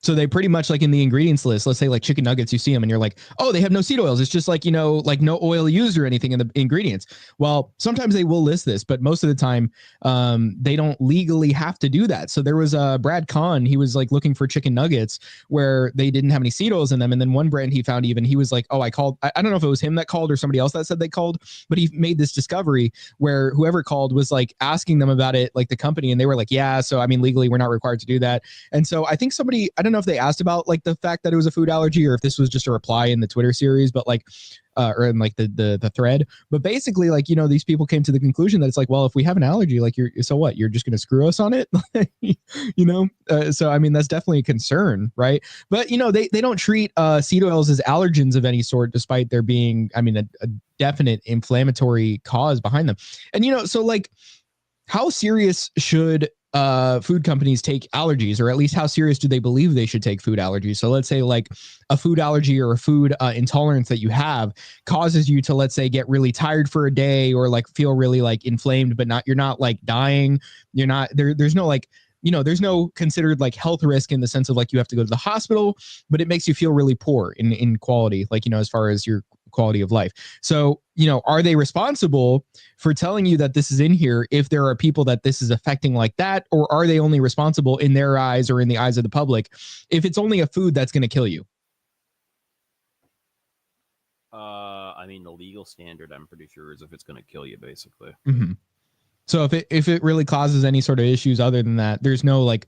So they pretty much like in the ingredients list, let's say like chicken nuggets, you see them and you're like, oh, they have no seed oils. It's just like, like no oil used or anything in the ingredients. Well, sometimes they will list this, but most of the time they don't legally have to do that. So there was Brad Kahn, he was like looking for chicken nuggets where they didn't have any seed oils in them. And then one brand he found he was like, oh, I called. I don't know if it was him that called or somebody else that said they called, but he made this discovery where whoever called was like asking them about it, like the company. And they were like, yeah, so I mean, legally, we're not required to do that. And so I think somebody, I don't know if they asked about like the fact that it was a food allergy or if this was just a reply in the Twitter series, but like or in like the thread, but basically like these people came to the conclusion that it's like, well, if we have an allergy, like so what, you're just going to screw us on it. So I mean that's definitely a concern, right? But they don't treat seed oils as allergens of any sort, despite there being a definite inflammatory cause behind them. And so like how serious should food companies take allergies, or at least how serious do they believe they should take food allergies? So let's say like a food allergy or a food intolerance that you have causes you to, let's say, get really tired for a day or like feel really like inflamed, but you're not like dying. You're not there's no like, there's no considered like health risk in the sense of like you have to go to the hospital, but it makes you feel really poor in quality, like, as far as your quality of life. So, are they responsible for telling you that this is in here if there are people that this is affecting like that? Or are they only responsible in their eyes or in the eyes of the public if it's only a food that's going to kill you? I mean, the legal standard, I'm pretty sure, is if it's going to kill you, basically. Mm-hmm. So if it really causes any sort of issues other than that, there's no like,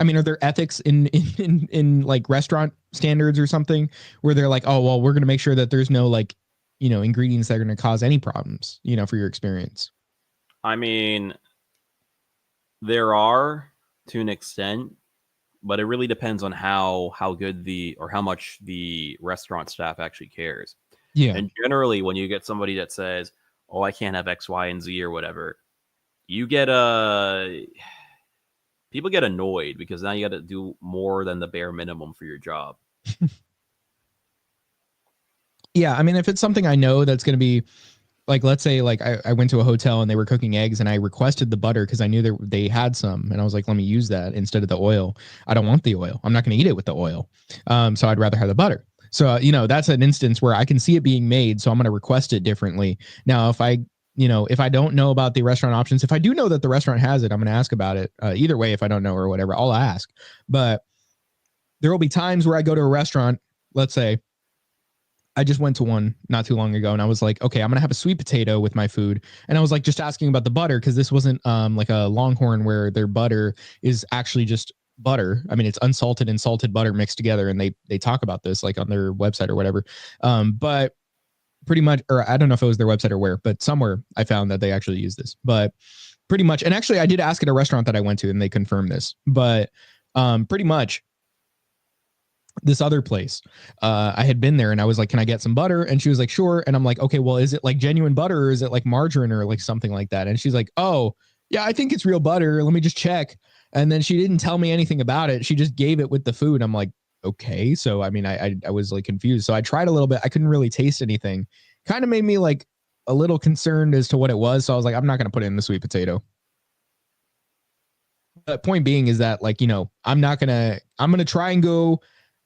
I mean, are there ethics in like restaurant standards or something where they're like, oh, well, we're going to make sure that there's no like, ingredients that are going to cause any problems, for your experience? I mean, there are to an extent, but it really depends on how good or how much the restaurant staff actually cares. Yeah. And generally, when you get somebody that says, oh, I can't have X, Y, and Z or whatever, you get people get annoyed because now you got to do more than the bare minimum for your job. Yeah, I mean, if it's something I know that's going to be like, let's say like I went to a hotel and they were cooking eggs and I requested the butter because I knew they had some and I was like, let me use that instead of the oil. I don't want the oil. I'm not going to eat it with the oil. So I'd rather have the butter. So, that's an instance where I can see it being made. So I'm going to request it differently. Now, if I don't know about the restaurant options, if I do know that the restaurant has it, I'm going to ask about it. Either way, if I don't know or whatever, I'll ask. But there will be times where I go to a restaurant, let's say, I just went to one not too long ago and I was like, okay, I'm going to have a sweet potato with my food. And I was like, just asking about the butter because this wasn't like a Longhorn where their butter is actually just butter. I mean, it's unsalted and salted butter mixed together. And they talk about this like on their website or whatever. But pretty much, or I don't know if it was their website or where, but somewhere I found that they actually use this. But pretty much, and actually I did ask at a restaurant that I went to and they confirmed this. But pretty much, this other place, I had been there and I was like, can I get some butter? And she was like, sure. And I'm like, okay, well, is it like genuine butter or is it like margarine or like something like that? And she's like, oh, yeah, I think it's real butter. Let me just check. And then she didn't tell me anything about it. She just gave it with the food. I'm like, okay. So, I mean, I was like confused. So I tried a little bit. I couldn't really taste anything. Kind of made me like a little concerned as to what it was. So I was like, I'm not going to put it in the sweet potato. But point being is that like, I'm going to try and go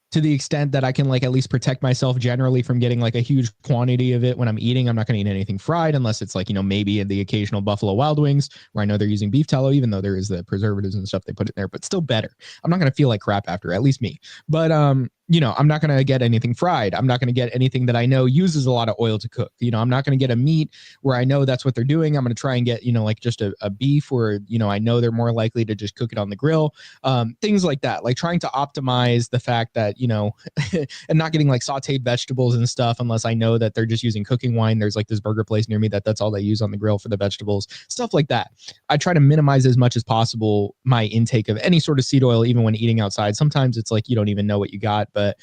to the extent that I can like at least protect myself generally from getting like a huge quantity of it when I'm eating. I'm not going to eat anything fried unless it's like, maybe the occasional Buffalo Wild Wings where I know they're using beef tallow, even though there is the preservatives and stuff they put in there, but still better. I'm not going to feel like crap after, at least me. But, I'm not going to get anything fried. I'm not going to get anything that I know uses a lot of oil to cook. I'm not going to get a meat where I know that's what they're doing. I'm going to try and get, like just a beef where, I know they're more likely to just cook it on the grill. Things like that, like trying to optimize the fact that, and not getting like sauteed vegetables and stuff unless I know that they're just using cooking wine. There's like this burger place near me that's all they use on the grill for the vegetables, stuff like that. I try to minimize as much as possible my intake of any sort of seed oil, even when eating outside. Sometimes it's like you don't even know what you got, but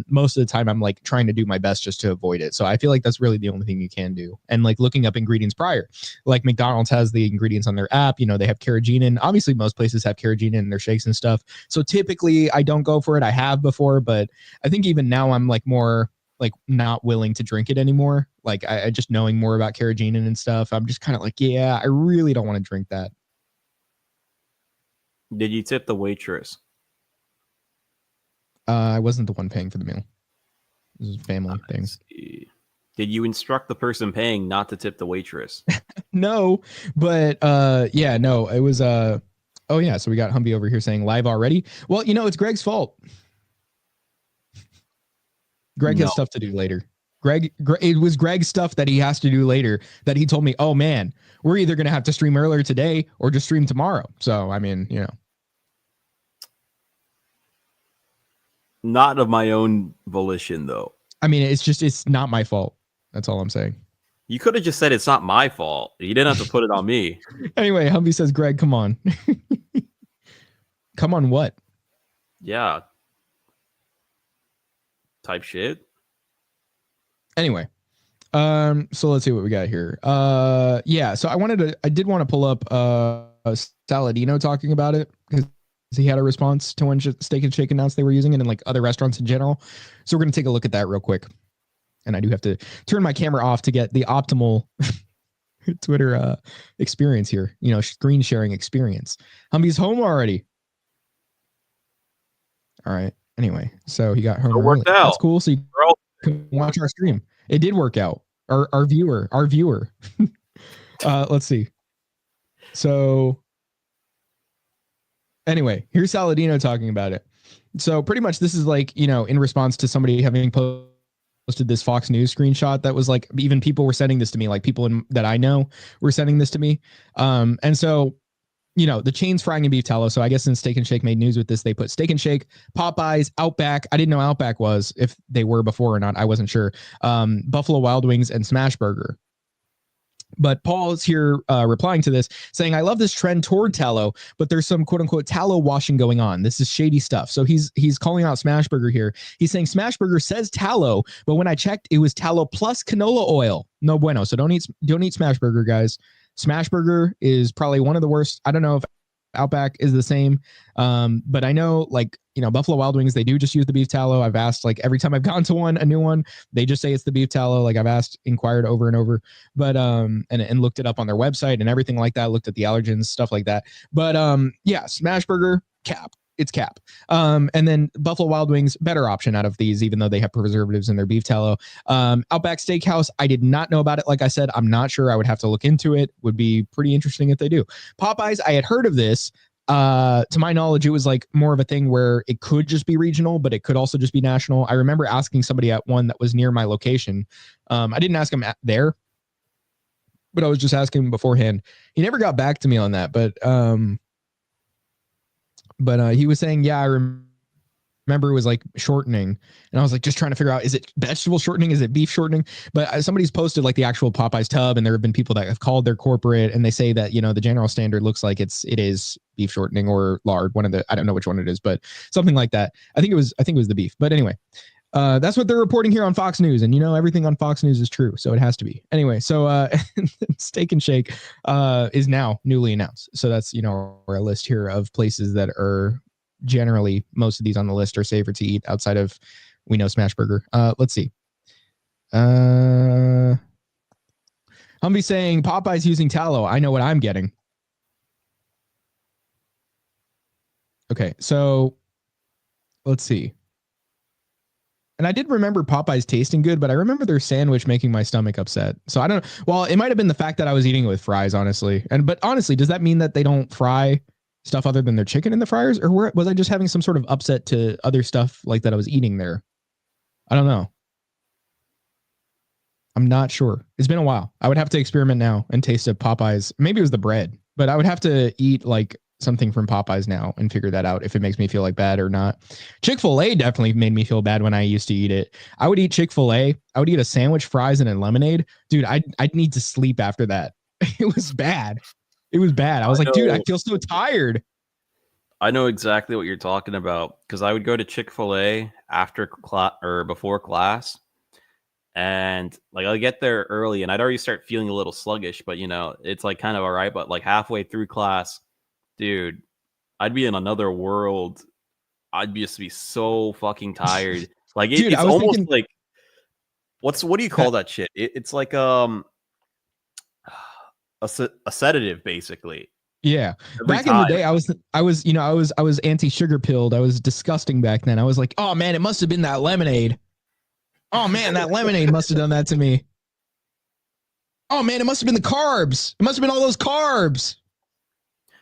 most of the time I'm like trying to do my best just to avoid it. So I feel like that's really the only thing you can do. And like looking up ingredients prior, like McDonald's has the ingredients on their app, you know, they have carrageenan. Obviously most places have carrageenan in their shakes and stuff. So typically I don't go for it. I have before, but I think even now I'm like more like not willing to drink it anymore. Like I just knowing more about carrageenan and stuff, I'm just kind of like, yeah, I really don't want to drink that. Did you tip the waitress? I wasn't the one paying for the meal. This is a family thing. Did you instruct the person paying not to tip the waitress? No, but yeah, no, it was oh yeah, so we got Humby over here saying live already. Well, you know, it's Greg's fault. Greg has stuff to do later. Greg, it was Greg's stuff that he has to do later that he told me, oh man, we're either going to have to stream earlier today or just stream tomorrow. So, I mean, you know. Not of my own volition, though. I mean, it's not my fault. That's all I'm saying. You could have just said it's not my fault. You didn't have to put it on me. Anyway, Humby says, Greg, come on. Come on what? Yeah. Type shit. Anyway, so let's see what we got here. Yeah, so I did want to pull up Saladino talking about it because he had a response to when Steak and Shake announced they were using it in like other restaurants in general. So we're going to take a look at that real quick. And I do have to turn my camera off to get the optimal Twitter experience here, you know, screen sharing experience. Humby's home already. Let's right. Anyway, so he got home. It worked out. That's cool. So you can watch our stream. It did work out. Our viewer. Let's see. So anyway, here's Saladino talking about it. So pretty much this is like, you know, in response to somebody having posted this Fox News screenshot that was like, even people were sending this to me, like people that I know were sending this to me. And so, you know, the chain's frying in beef tallow. So I guess since Steak and Shake made news with this, they put Steak and Shake, Popeyes, Outback. I didn't know Outback was, if they were before or not. I wasn't sure. Buffalo Wild Wings and Smash Burger. But Paul is here replying to this saying, I love this trend toward tallow, but there's some quote unquote tallow washing going on. This is shady stuff. So he's calling out Smashburger here. He's saying Smashburger says tallow, but when I checked, it was tallow plus canola oil. No bueno. So don't eat Smashburger, guys. Smashburger is probably one of the worst. I don't know if Outback is the same. But I know, like, you know, Buffalo Wild Wings, they do just use the beef tallow. I've asked, like, every time I've gone to a new one, they just say it's the beef tallow. Like, I've inquired over and over, but and looked it up on their website and everything like that. Looked at the allergens, stuff like that. But yeah, Smashburger, cap. It's cap. And then Buffalo Wild Wings, better option out of these, even though they have preservatives in their beef tallow. Outback Steakhouse, I did not know about it. Like I said, I'm not sure. I would have to look into it. Would be pretty interesting if they do. Popeyes, I had heard of this. To my knowledge, it was like more of a thing where it could just be regional, but it could also just be national. I remember asking somebody at one that was near my location. I didn't ask him there, but I was just asking him beforehand. He never got back to me on that, but he was saying, yeah, I remember it was like shortening. And I was like, just trying to figure out, is it vegetable shortening? Is it beef shortening? But somebody's posted like the actual Popeyes tub, and there have been people that have called their corporate, and they say that, you know, the general standard looks like it is beef shortening or lard. I don't know which one it is, but something like that. I think it was the beef. But anyway, that's what they're reporting here on Fox News. And, you know, everything on Fox News is true, so it has to be. Anyway, so Steak and Shake is now newly announced. So that's, you know, a list here of places that are generally, most of these on the list are safer to eat outside of, we know, Smashburger. Let's see. Humby saying Popeye's using tallow. I know what I'm getting. Okay, so let's see. And I did remember Popeyes tasting good, but I remember their sandwich making my stomach upset. So I don't know. Well, it might have been the fact that I was eating it with fries, honestly. But honestly, does that mean that they don't fry stuff other than their chicken in the fryers? Or was I just having some sort of upset to other stuff like that I was eating there? I don't know. I'm not sure. It's been a while. I would have to experiment now and taste a Popeyes. Maybe it was the bread, but I would have to eat like something from Popeyes now and figure that out if it makes me feel like bad or not. Chick-fil-A definitely made me feel bad when I used to eat it. I would eat Chick-fil-A. I would eat a sandwich, fries, and a lemonade. Dude, I'd need to sleep after that. It was bad. It was bad. I was like, dude, I feel so tired. I know exactly what you're talking about because I would go to Chick-fil-A after class or before class, and like I'll get there early, and I'd already start feeling a little sluggish, but it's like kind of all right. But like halfway through class, dude, I'd be in another world. I'd just be so fucking tired. Like Dude, it's I was almost thinking like what do you call that shit? It's like a sedative basically yeah. every Back in the time. day, I was anti-sugar pilled. I was disgusting back then. I was like, oh man, it must have been that lemonade. Oh man, that lemonade must have done that to me. Oh man, it must have been the carbs. It must have been all those carbs.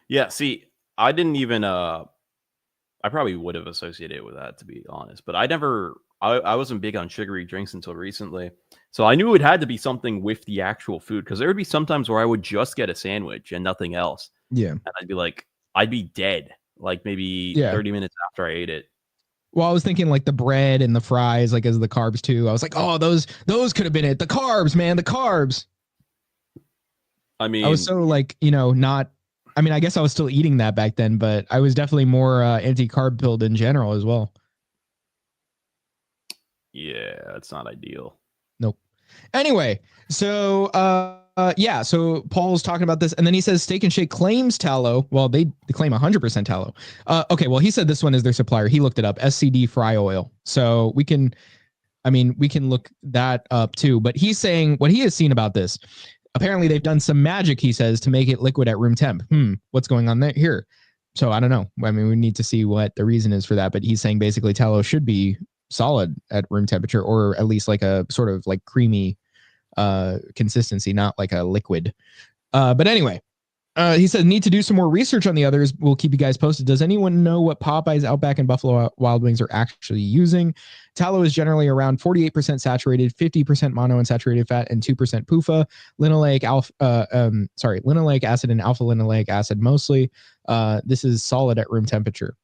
Yeah, see, I didn't even I probably would have associated it with that, to be honest. But I wasn't big on sugary drinks until recently. So I knew it had to be something with the actual food because there would be sometimes where I would just get a sandwich and nothing else. Yeah. And I'd be dead like maybe Yeah. 30 minutes after I ate it. Well, I was thinking like the bread and the fries, like as the carbs too. I was like, oh, those could have been it. The carbs, man, the carbs. I mean, I was so like, not. I mean, I guess I was still eating that back then, but I was definitely more anti-carb pilled in general as well. yeah, it's not ideal. Nope. Anyway, so yeah, so Paul's talking about this, and then he says Steak and Shake claims tallow. Well, they claim 100% tallow. Okay, well, he said this one is their supplier. He looked it up, SCD fry oil. So we can look that up too. But he's saying what he has seen about this. Apparently, they've done some magic, he says, to make it liquid at room temp. What's going on there here? So I don't know. I mean, we need to see what the reason is for that. But he's saying basically tallow should be solid at room temperature, or at least like a sort of like creamy consistency, not like a liquid. But anyway, he said need to do some more research on the others. We'll keep you guys posted. Does anyone know what Popeyes, Outback, and Buffalo Wild Wings are actually using? Tallow is generally around 48% saturated, 50% monounsaturated fat, and 2% PUFA. Linoleic acid and alpha linoleic acid mostly. This is solid at room temperature.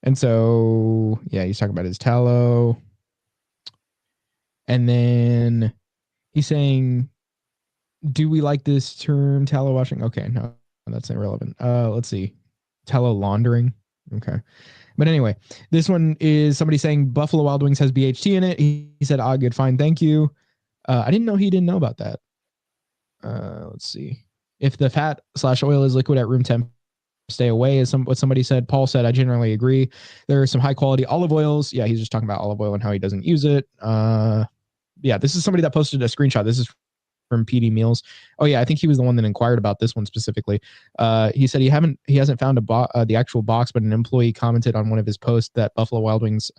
And so, yeah, he's talking about his tallow. And then he's saying, do we like this term, tallow washing? Okay, no, that's irrelevant. Let's see. Tallow laundering. Okay. But anyway, this one is somebody saying Buffalo Wild Wings has BHT in it. He said, good, fine, thank you. I didn't know he didn't know about that. Let's see. If the fat/oil is liquid at room temp, stay away, is what somebody said. Paul said, I generally agree. There are some high quality olive oils. Yeah, he's just talking about olive oil and how he doesn't use it. Yeah, this is somebody that posted a screenshot. This is from PD Meals. Oh yeah, I think he was the one that inquired about this one specifically. He said he hasn't found the actual box, but an employee commented on one of his posts that Buffalo Wild Wings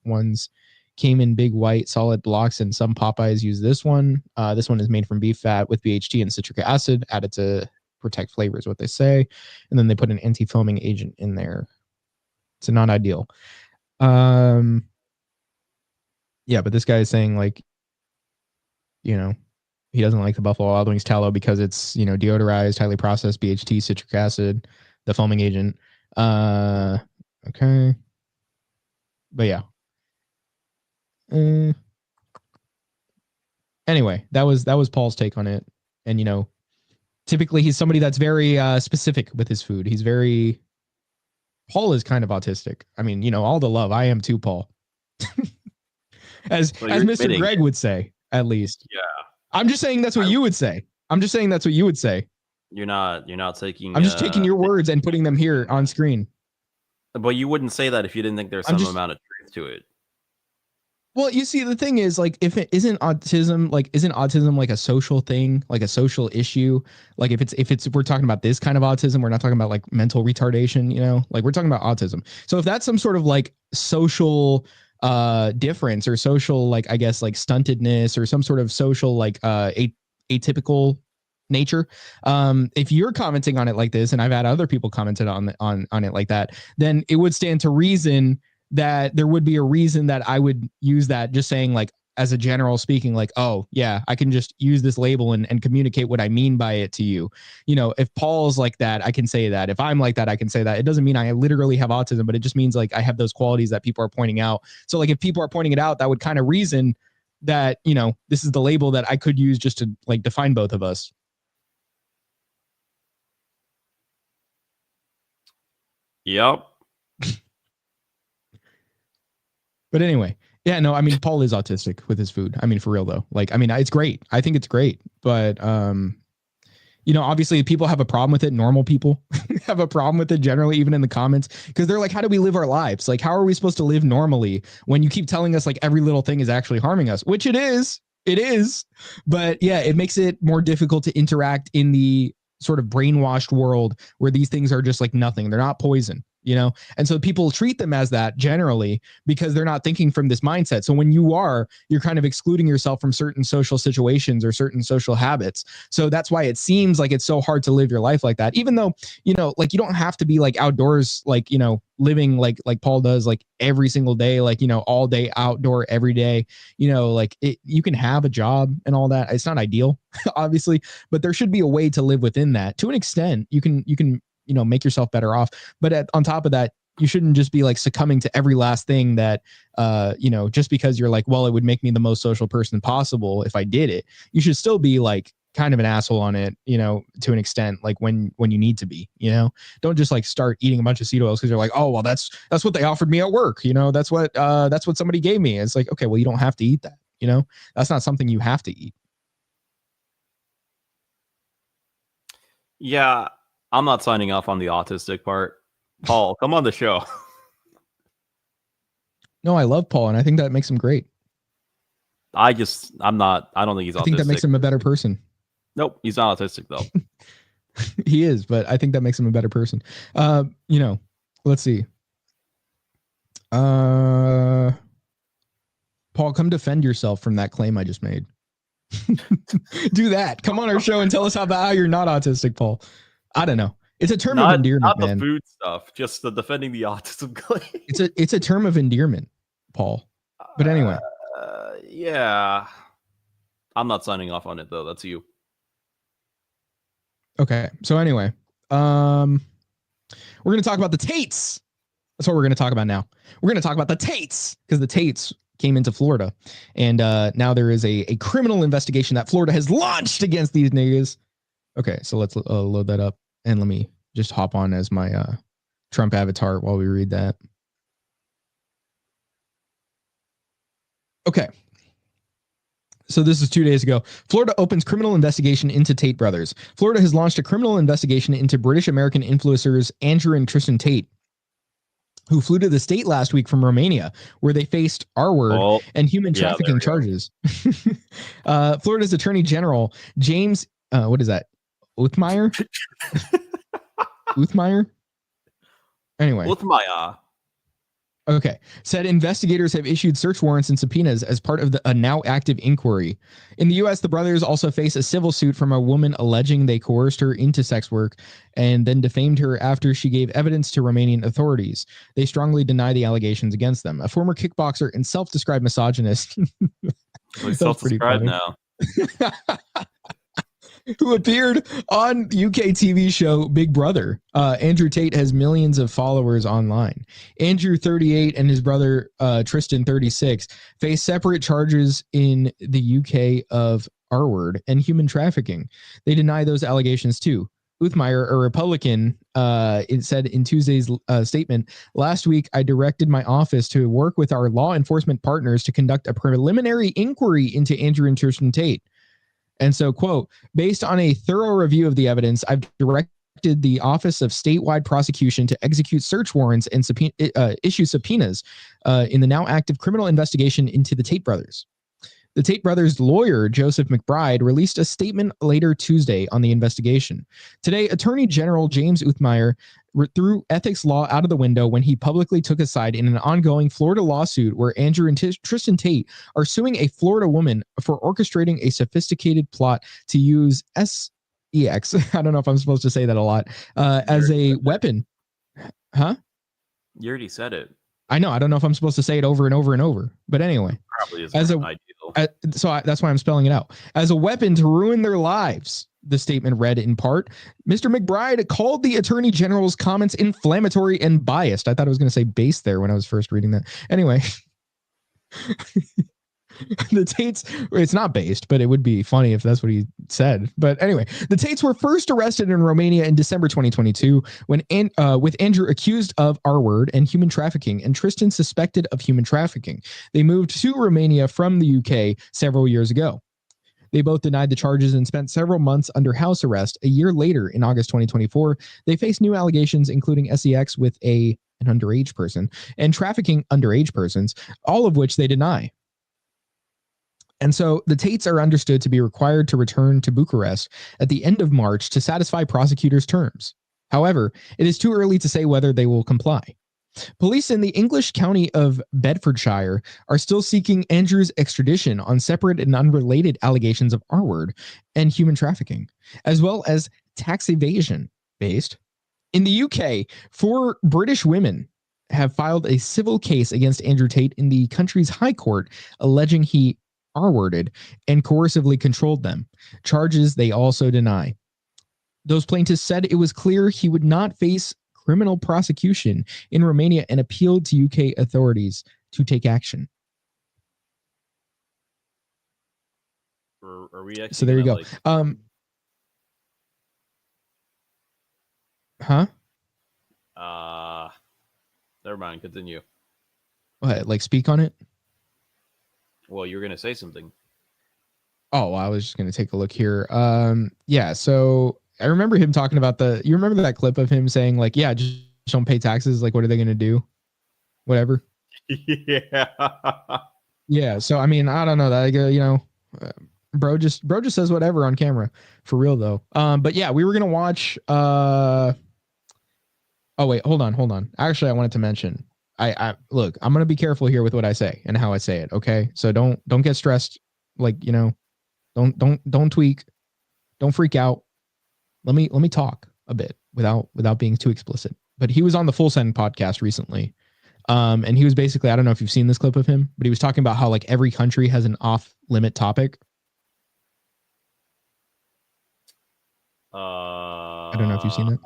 ones came in big white solid blocks, and some Popeyes use this one. This one is made from beef fat with BHT and citric acid added to protect flavor, is what they say, and then they put an anti-foaming agent in there. It's not ideal. Yeah, but this guy is saying like, he doesn't like the Buffalo Wild Wings tallow because it's, deodorized, highly processed BHT, citric acid, the foaming agent. Okay. But yeah. Anyway, that was Paul's take on it. And, typically he's somebody that's very specific with his food. Paul is kind of autistic. I mean, all the love. I am too, Paul. as Mr. Admitting. Greg would say, at least. Yeah. I'm just saying that's what you would say. You're not taking. I'm just taking your words and putting them here on screen. But you wouldn't say that if you didn't think there's some amount of truth to it. Well, you see, the thing is, like, if it isn't autism like a social thing, like a social issue? Like if it's we're talking about this kind of autism, we're not talking about like mental retardation, like we're talking about autism. So if that's some sort of like social difference or social, like, I guess, like stuntedness or some sort of social like atypical nature, if you're commenting on it like this, and I've had other people commented on it like that, then it would stand to reason that there would be a reason that I would use that, just saying like as a general speaking, like, oh yeah, I can just use this label and communicate what I mean by it to you. If Paul's like that, I can say that. If I'm like that, I can say that. It doesn't mean I literally have autism, but it just means like I have those qualities that people are pointing out. So like if people are pointing it out, that would kind of reason that, this is the label that I could use just to like define both of us. Yep. But anyway, yeah, no, I mean, Paul is autistic with his food. I mean, for real though. Like, I mean, it's great. I think it's great. But, obviously people have a problem with it. Normal people have a problem with it generally, even in the comments, because they're like, how do we live our lives? Like, how are we supposed to live normally when you keep telling us like every little thing is actually harming us, which it is. It is. But yeah, it makes it more difficult to interact in the sort of brainwashed world where these things are just like nothing. They're not poison. And so people treat them as that generally because they're not thinking from this mindset. So when you're kind of excluding yourself from certain social situations or certain social habits. So that's why it seems like it's so hard to live your life like that, even though, like you don't have to be like outdoors, like, living like Paul does, like every single day, like, all day outdoor every day, like you can have a job and all that. It's not ideal, obviously, but there should be a way to live within that to an extent. You can make yourself better off. But on top of that, you shouldn't just be like succumbing to every last thing that, just because you're like, well, it would make me the most social person possible if I did it. You should still be like kind of an asshole on it, to an extent, like when you need to be, don't just like start eating a bunch of seed oils because you're like, oh, well, that's what they offered me at work. That's what somebody gave me. It's like, okay, well, you don't have to eat that. That's not something you have to eat. Yeah. I'm not signing off on the autistic part. Paul, come on the show. No, I love Paul, and I think that makes him great. I don't think he's autistic. I think that makes him a better person. Nope, he's not autistic though. He is, but I think that makes him a better person. Let's see. Paul, come defend yourself from that claim I just made. Do that. Come on our show and tell us how you're not autistic, Paul. I don't know. It's a term of endearment, not man. the food stuff, just the defending the autism claim. It's a term of endearment, Paul. But anyway. Yeah. I'm not signing off on it though. That's you. Okay. So anyway, we're going to talk about the Tates. That's what we're going to talk about now. We're going to talk about the Tates because the Tates came into Florida, and now there is a criminal investigation that Florida has launched against these niggas. Okay, so let's load that up, and let me just hop on as my Trump avatar while we read that. Okay. So this is 2 days ago. Florida opens criminal investigation into Tate brothers. Florida has launched a criminal investigation into British American influencers Andrew and Tristan Tate, who flew to the state last week from Romania, where they faced R-word and human trafficking charges. Florida's Attorney General James, what is that? Uthmeyer? Uthmeyer? Anyway. Uthmeyer. Okay. Said investigators have issued search warrants and subpoenas as part of a now active inquiry. In the U.S., the brothers also face a civil suit from a woman alleging they coerced her into sex work and then defamed her after she gave evidence to Romanian authorities. They strongly deny the allegations against them. A former kickboxer and self-described misogynist. He's self-described now. Who appeared on UK TV show Big Brother. Andrew Tate has millions of followers online. Andrew, 38, and his brother Tristan, 36, face separate charges in the UK of R-word and human trafficking. They deny those allegations too. Uthmeyer, a Republican, it said in Tuesday's statement, last week I directed my office to work with our law enforcement partners to conduct a preliminary inquiry into Andrew and Tristan Tate. And so, quote, based on a thorough review of the evidence, I've directed the Office of Statewide Prosecution to execute search warrants and issue subpoenas in the now active criminal investigation into the Tate brothers. The Tate brothers' lawyer, Joseph McBride, released a statement later Tuesday on the investigation. Today, Attorney General James Uthmeyer threw ethics law out of the window when he publicly took a side in an ongoing Florida lawsuit where Andrew and Tristan Tate are suing a Florida woman for orchestrating a sophisticated plot to use sex. I don't know if I'm supposed to say that a lot, as a weapon. Huh? You already said it. I know. I don't know if I'm supposed to say it over and over and over. But anyway, probably isn't ideal. That's why I'm spelling it out. As a weapon to ruin their lives, the statement read in part. Mr. McBride called the Attorney General's comments inflammatory and biased. I thought I was going to say base there when I was first reading that. Anyway. The Tates, it's not based, but it would be funny if that's what he said. But anyway, the Tates were first arrested in Romania in December 2022 with Andrew accused of R-word and human trafficking and Tristan suspected of human trafficking. They moved to Romania from the UK several years ago. They both denied the charges and spent several months under house arrest. A year later, in August 2024, they faced new allegations, including sex with an underage person and trafficking underage persons, all of which they deny. And so the Tates are understood to be required to return to Bucharest at the end of March to satisfy prosecutors' terms. However, it is too early to say whether they will comply. Police in the English county of Bedfordshire are still seeking Andrew's extradition on separate and unrelated allegations of R-word and human trafficking, as well as tax evasion based. In the UK, 4 British women have filed a civil case against Andrew Tate in the country's high court, alleging he R-worded and coercively controlled them, charges they also deny. Those plaintiffs said it was clear he would not face criminal prosecution in Romania and appealed to UK authorities to take action. Are we actually So there you go. Never mind. Continue. What, like speak on it? Well, you were gonna say something. Oh, I was just gonna take a look here. Yeah. So I remember him talking about you remember that clip of him saying like, yeah, just don't pay taxes. Like, what are they going to do? Whatever. Yeah. Yeah. So, I mean, I don't know that, bro just says whatever on camera for real though. But yeah, we were going to watch, oh wait, hold on. Actually, I wanted to mention, I look, I'm going to be careful here with what I say and how I say it. Okay. So don't get stressed. Like, don't tweak, don't freak out. Let me talk a bit without being too explicit. But he was on the Full Send podcast recently. And he was basically, I don't know if you've seen this clip of him, but he was talking about how like every country has an off-limit topic. I don't know if you've seen that.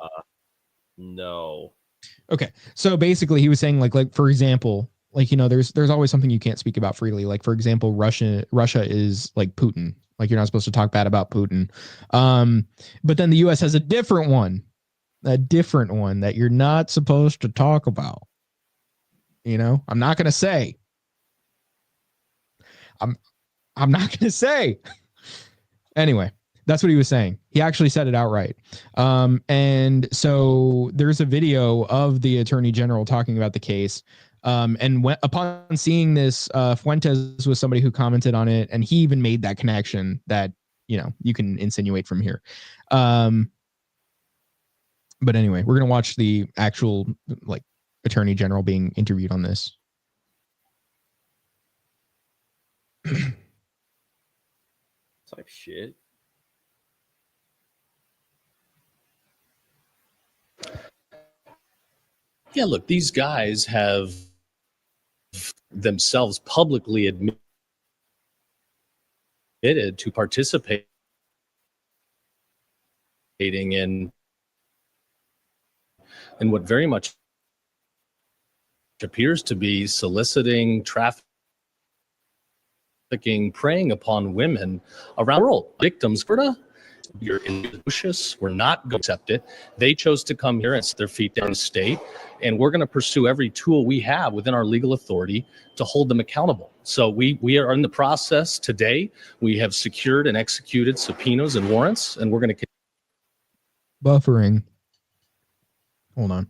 No. Okay. So basically he was saying like for example, like, there's always something you can't speak about freely. Like, for example, Russia is like Putin. Like, you're not supposed to talk bad about Putin. But then the US has a different one that you're not supposed to talk about. I'm not going to say. I'm not going to say. Anyway, that's what he was saying. He actually said it outright. And so there's a video of the Attorney General talking about the case. And upon seeing this, Fuentes was somebody who commented on it, and he even made that connection that, you can insinuate from here. But anyway, we're going to watch the actual like Attorney General being interviewed on this. Type shit. Yeah, look, these guys have themselves publicly admitted to participating in what very much appears to be soliciting, trafficking, preying upon women around the world. Victims, you're illustrious. We're not going to accept it. They chose to come here and set their feet down in the state, and we're going to pursue every tool we have within our legal authority to hold them accountable. So we are in the process today. We have secured and executed subpoenas and warrants, and we're going to buffering. Hold on.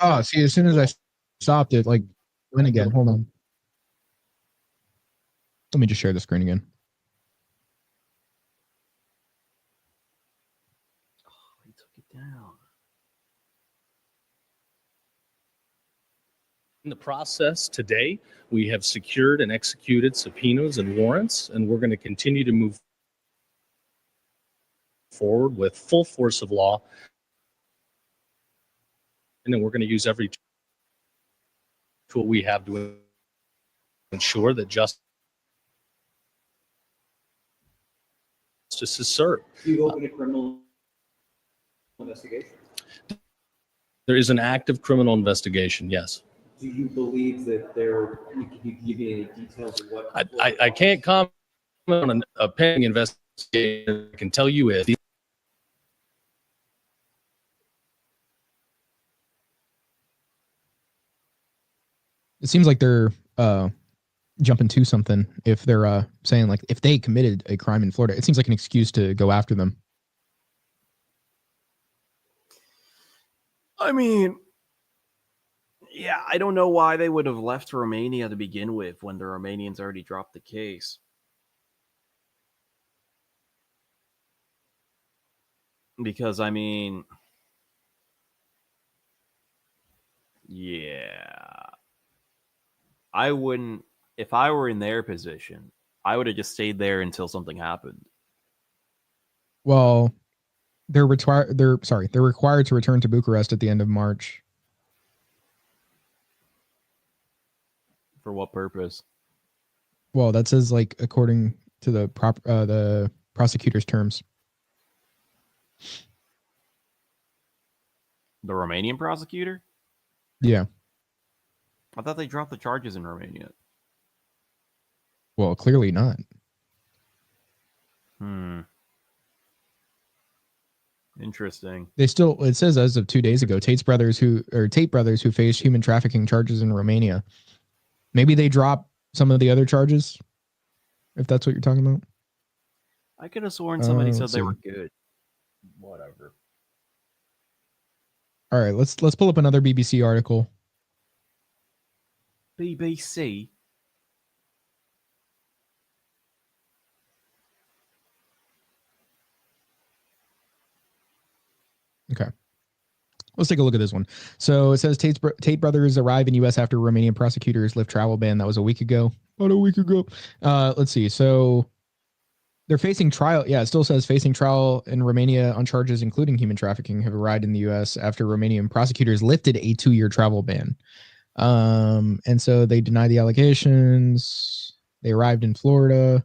Oh, see, as soon as I stopped it, like, went again. Hold on. Let me just share the screen again. Oh, he took it down. In the process today, we have secured and executed subpoenas and warrants, and we're going to continue to move forward with full force of law. And then we're going to use every tool we have to ensure that justice is served. You open a criminal investigation? There is an active criminal investigation, yes. Do you believe that there? Can you give me any details of what? I can't comment on a pending investigation. I can tell you is It seems like they're jumping to something if they're saying like if they committed a crime in Florida. It seems like an excuse to go after them. I mean, yeah, I don't know why they would have left Romania to begin with when the Romanians already dropped the case. Because, I mean, yeah, I wouldn't, if I were in their position, I would have just stayed there until something happened. Well, they're required to return to Bucharest at the end of March. For what purpose? Well, that says like according to the prosecutor's terms. The Romanian prosecutor? Yeah. I thought they dropped the charges in Romania. Well, clearly not. Interesting. They still, it says as of 2 days ago, Tate brothers who faced human trafficking charges in Romania. Maybe they drop some of the other charges, if that's what you're talking about. I could have sworn somebody said let's they see. were good. Whatever. All right, let's pull up another BBC article. BBC. Okay. Let's take a look at this one. So it says Tate brothers arrive in U.S. after Romanian prosecutors lift travel ban. That was a week ago. About a week ago. Let's see. So they're facing trial. Yeah, it still says facing trial in Romania on charges including human trafficking have arrived in the U.S. after Romanian prosecutors lifted a 2-year travel ban. And so they deny the allegations. They arrived in Florida.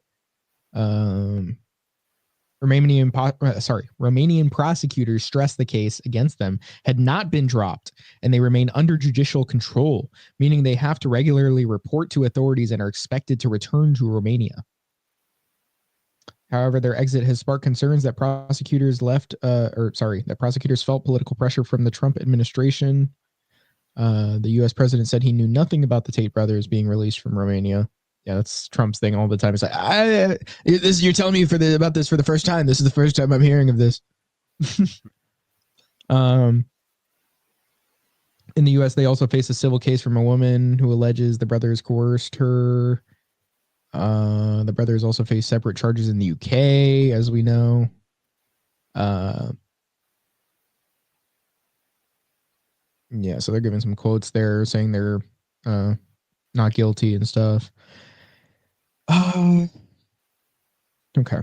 Romanian prosecutors stressed the case against them had not been dropped and they remain under judicial control, meaning they have to regularly report to authorities and are expected to return to Romania. However, their exit has sparked concerns that prosecutors felt political pressure from the Trump administration. The U.S. president said he knew nothing about the Tate brothers being released from Romania. Yeah, that's Trump's thing all the time. It's like, you're telling me about this for the first time. This is the first time I'm hearing of this. In the U.S., they also face a civil case from a woman who alleges the brothers coerced her. The brothers also face separate charges in the UK, as we know. Yeah, so they're giving some quotes there saying they're not guilty and stuff. Okay.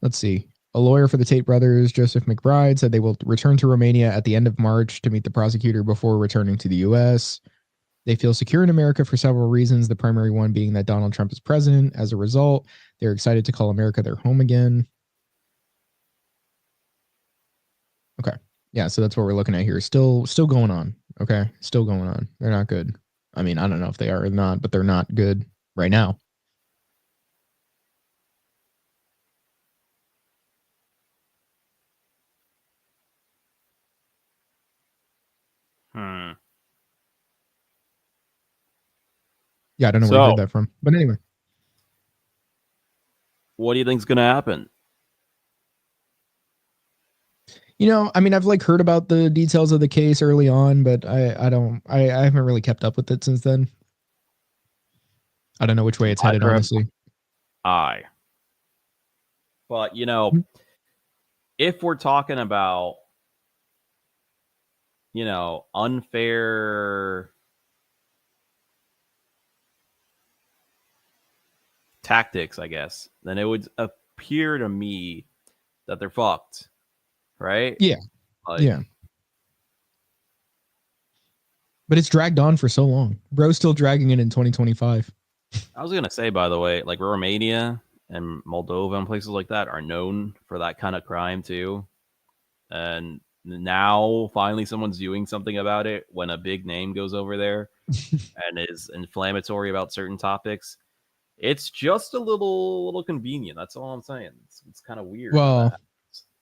Let's see. A lawyer for the Tate brothers, Joseph McBride, said they will return to Romania at the end of March to meet the prosecutor before returning to the U.S. They feel secure in America for several reasons, the primary one being that Donald Trump is president. As a result, they're excited to call America their home again. Okay. Yeah, so that's what we're looking at here. Still going on. Okay. Still going on. They're not good. I mean, I don't know if they are or not, but they're not good right now. Yeah, I don't know where you heard that from. But anyway. What do you think's going to happen? You know, I mean, I've like heard about the details of the case early on, but I haven't really kept up with it since then. I don't know which way it's headed, honestly. But, you know, if we're talking about, you know, unfair tactics, I guess, then it would appear to me that they're fucked. Right? Yeah. Yeah. But it's dragged on for so long. Bro's still dragging it in 2025. I was going to say, by the way, like Romania and Moldova and places like that are known for that kind of crime too. And now finally someone's doing something about it when a big name goes over there and is inflammatory about certain topics. It's just a little convenient. That's all I'm saying. It's kind of weird. Well,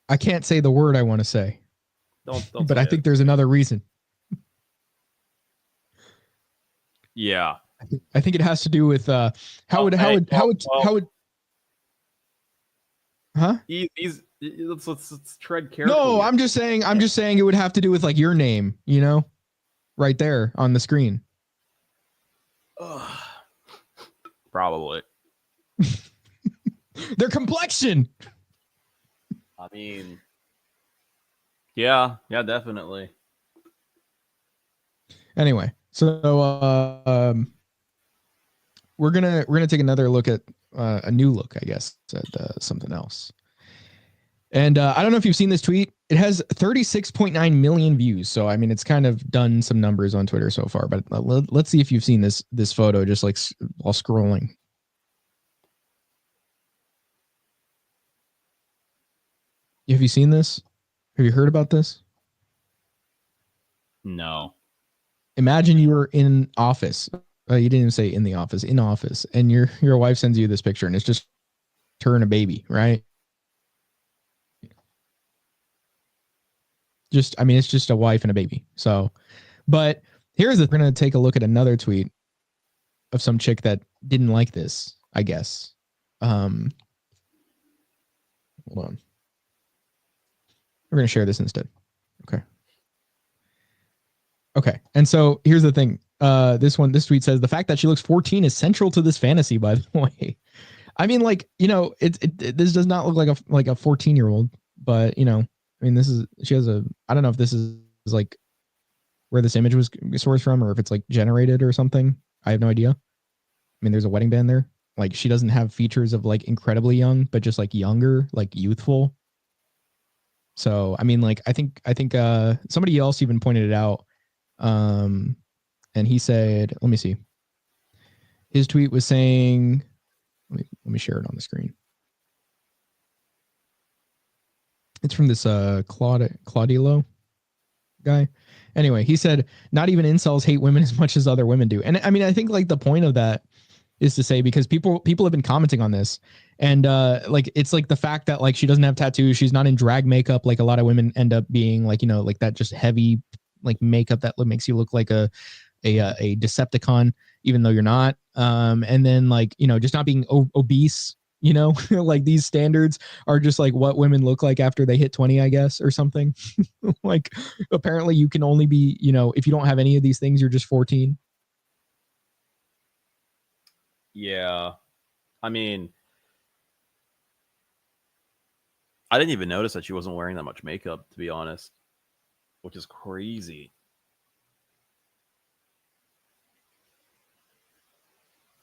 I can't say the word I want to say, don't but say I it. think there's another reason. Yeah. I think it has to do with how would huh? Let's tread carefully. No, I'm just saying it would have to do with like your name, you know, right there on the screen. Probably. Their complexion. I mean, yeah, definitely. Anyway, so we're gonna take another look at a new look, I guess, at something else. And I don't know if you've seen this tweet. It has 36.9 million views. So I mean, it's kind of done some numbers on Twitter so far. But let's see if you've seen this photo just like while scrolling. Have you seen this? Have you heard about this? No. Imagine you were in office. You didn't even say in the office, in office, and your wife sends you this picture, and it's just her and a baby, right? It's just a wife and a baby. So, but we're going to take a look at another tweet of some chick that didn't like this, I guess. Hold on. We're going to share this instead. Okay. And so here's the thing. This tweet says the fact that she looks 14 is central to this fantasy, by the way. I mean, like, you know, this does not look like a 14-year-old, but you know, I mean, I don't know if this is like where this image was sourced from or if it's like generated or something. I have no idea. I mean, there's a wedding band there. Like she doesn't have features of like incredibly young, but just like younger, like youthful. So, I mean, like, I think somebody else even pointed it out. And he said, let me see. His tweet was saying, let me share it on the screen. It's from this Claudilo guy. Anyway, he said, not even incels hate women as much as other women do. And I mean, I think like the point of that is to say, because people have been commenting on this, and like it's like the fact that like she doesn't have tattoos, she's not in drag makeup like a lot of women end up being, like, you know, like that just heavy like makeup that makes you look like a Decepticon, even though you're not. And then like, you know, just not being obese, you know, like these standards are just like what women look like after they hit 20, I guess, or something. Like apparently you can only be, you know, if you don't have any of these things, you're just 14. Yeah. I mean, I didn't even notice that she wasn't wearing that much makeup, to be honest, which is crazy.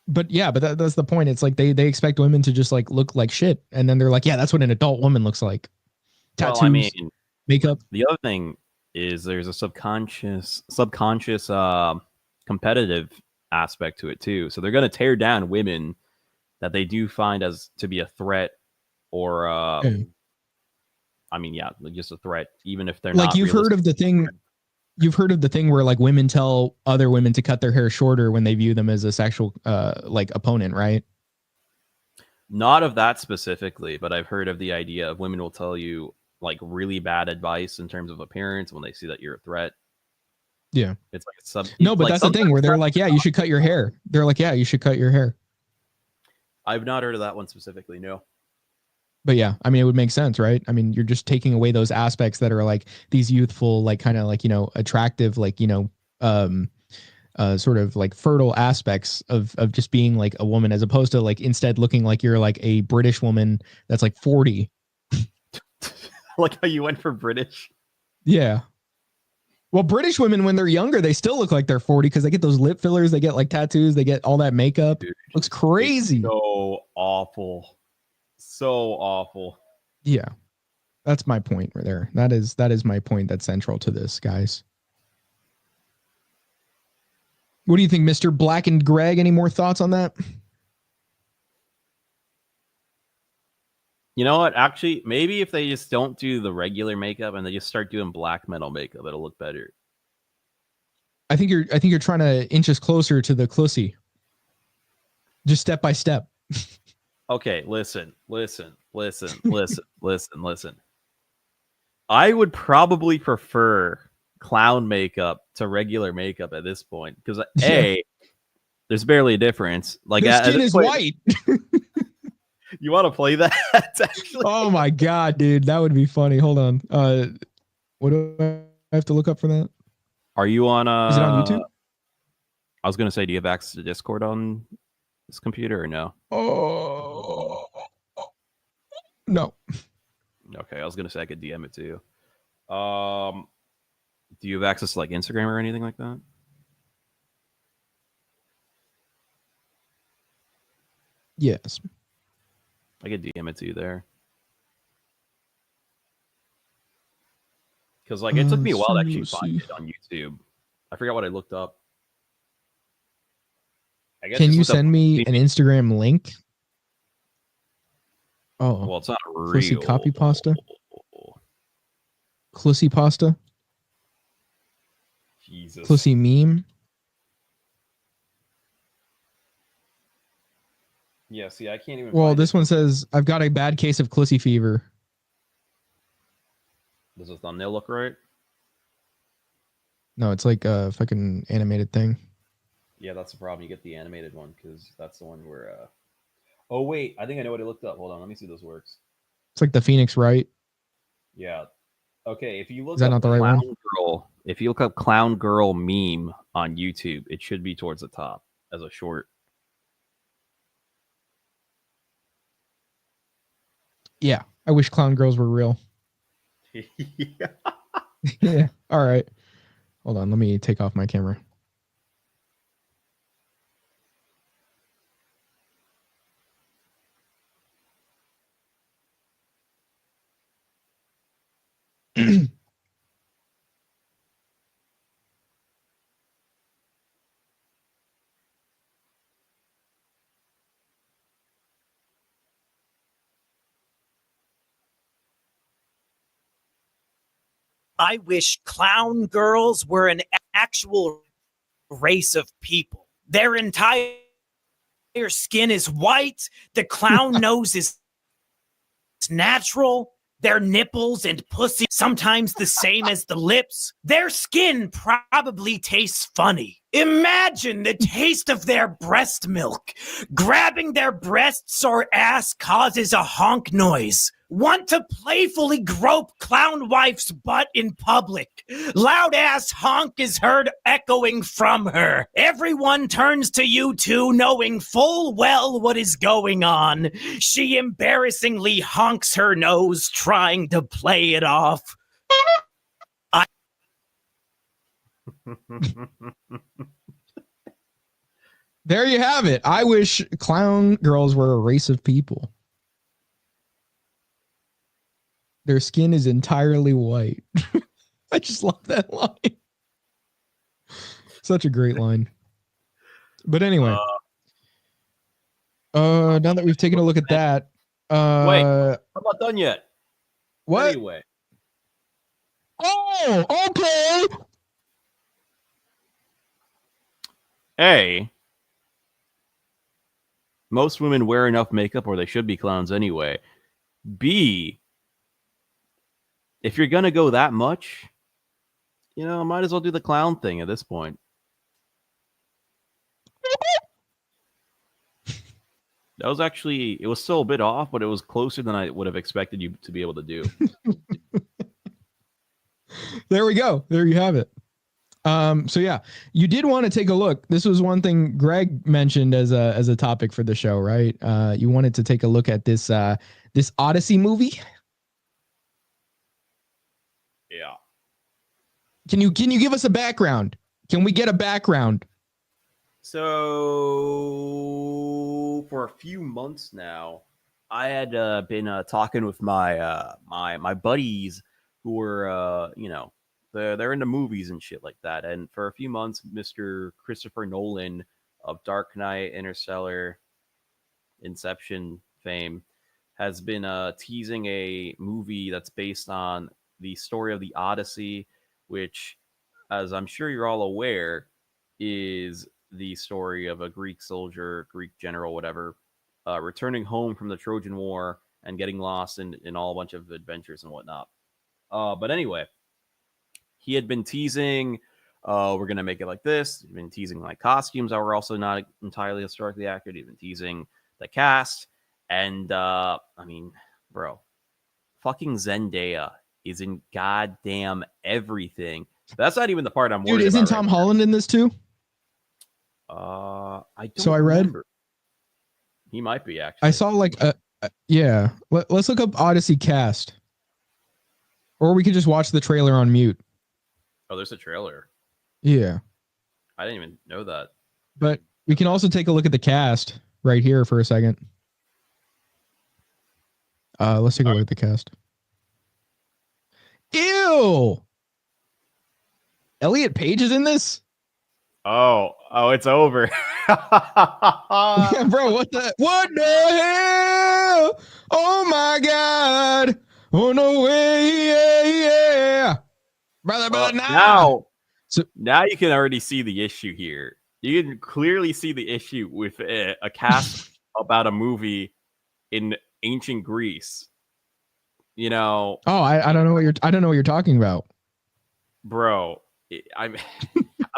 But yeah, but that's the point. It's like they expect women to just like look like shit, and then they're like, yeah, that's what an adult woman looks like. Tattoos, well, I mean, makeup. The other thing is there's a subconscious competitive aspect to it too. So they're going to tear down women that they do find as to be a threat, or I mean, yeah, just a threat, even if they're like not. You've heard of the thing where like women tell other women to cut their hair shorter when they view them as a sexual like opponent, right? Not of that specifically, but I've heard of the idea of women will tell you like really bad advice in terms of appearance when they see that you're a threat. Yeah. It's like no, but like that's the thing where they're like, yeah, you should cut your hair. They're like, yeah, you should cut your hair. I've not heard of that one specifically, no. But yeah, I mean, it would make sense, right? I mean, you're just taking away those aspects that are like these youthful, like kind of like, you know, attractive, like, you know, sort of like fertile aspects of just being like a woman, as opposed to like instead looking like you're like a British woman that's like 40. Like how you went for British. Yeah. Well, British women, when they're younger, they still look like they're 40 because they get those lip fillers, they get like tattoos, they get all that makeup. Dude, looks crazy. So awful. So awful. Yeah. That's my point right there. That is my point that's central to this, guys. What do you think, Mr. Black and Greg? Any more thoughts on that? You know what? Actually, maybe if they just don't do the regular makeup and they just start doing black metal makeup, it'll look better. I think you're trying to inch us closer to the Clussy. Just step by step. Okay, listen. I would probably prefer clown makeup to regular makeup at this point because there's barely a difference. Like The at skin this is point, white. you want to play that? Actually, Oh my god, dude, that would be funny. Hold on. What do I have to look up for that? are you on? Is it on YouTube? I was gonna say, do you have access to Discord on this computer or no? Oh no. Okay, I was gonna say I could DM it to you. Do you have access to like Instagram or anything like that? Yes. I could DM it to you there. Because like it took me a while to actually find it on YouTube. I forgot what I looked up. I guess Can just you looked up send me an Instagram link? Oh, Well, it's not Clussy real. copy pasta. Clussy pasta. Jesus. Clussy meme. Yeah, see, I can't even. Well, find this it. one says I've got a bad case of Clussy fever. Does the thumbnail look right? No, it's like a fucking animated thing. Yeah, that's the problem. You get the animated one because that's the one where. Oh wait, I think I know what I looked up. Hold on, let me see if this works. It's like the Phoenix Wright. Yeah. Okay, if you look Is that up not the right Clown one? Girl, if you look up Clown Girl meme on YouTube, it should be towards the top as a short. Yeah, I wish clown girls were real. Yeah. Yeah. All right. Hold on. Let me take off my camera. I wish clown girls were an actual race of people. Their entire skin is white. The clown nose is natural. Their nipples and pussy sometimes the same as the lips. Their skin probably tastes funny. Imagine the taste of their breast milk. Grabbing their breasts or ass causes a honk noise. Want to playfully grope clown wife's butt in public. Loud ass honk is heard echoing from her. Everyone turns to you two knowing full well what is going on. She embarrassingly honks her nose trying to play it off. There you have it. I wish clown girls were a race of people. Their skin is entirely white. I just love that line. Such a great line. But anyway. Now that we've taken a look at that. Wait, I'm not done yet. What? Anyway. Oh, okay. A. Most women wear enough makeup or they should be clowns anyway. B. If you're going to go that much, you know, might as well do the clown thing at this point. That was actually, it was still a bit off, but it was closer than I would have expected you to be able to do. There we go. There you have it. So yeah, you did want to take a look. This was one thing Greg mentioned as a topic for the show, right? You wanted to take a look at this this Odyssey movie. Yeah. Can you give us a background? Can we get a background? So for a few months now, I had been talking with my my buddies who were you know, they're into movies and shit like that. And for a few months, Mr. Christopher Nolan of Dark Knight, Interstellar, Inception fame has been teasing a movie that's based on the story of the Odyssey, which, as I'm sure you're all aware, is the story of a Greek soldier, Greek general, whatever, returning home from the Trojan War and getting lost in all a bunch of adventures and whatnot. But anyway, he had been teasing, we're going to make it like this. He'd been teasing like costumes that were also not entirely historically accurate. He'd been teasing the cast. And, I mean, bro, fucking Zendaya is in goddamn everything. That's not even the part I'm worried Dude, isn't about Tom right Holland in this too? I don't So I read. remember. He might be, actually. I saw like yeah. Let's look up Odyssey cast, or we could just watch the trailer on mute. Oh, there's a trailer. Yeah, I didn't even know that. but we can also take a look at the cast right here for a second. Let's take a look at the cast. Ew! Elliot Page is in this? Oh, it's over. Yeah, bro, what the hell? Oh my god! Oh no way! Yeah. Brother, Now you can already see the issue here. You can clearly see the issue with a cast about a movie in ancient Greece. You know, Oh, I don't know what you're talking about. bro. I'm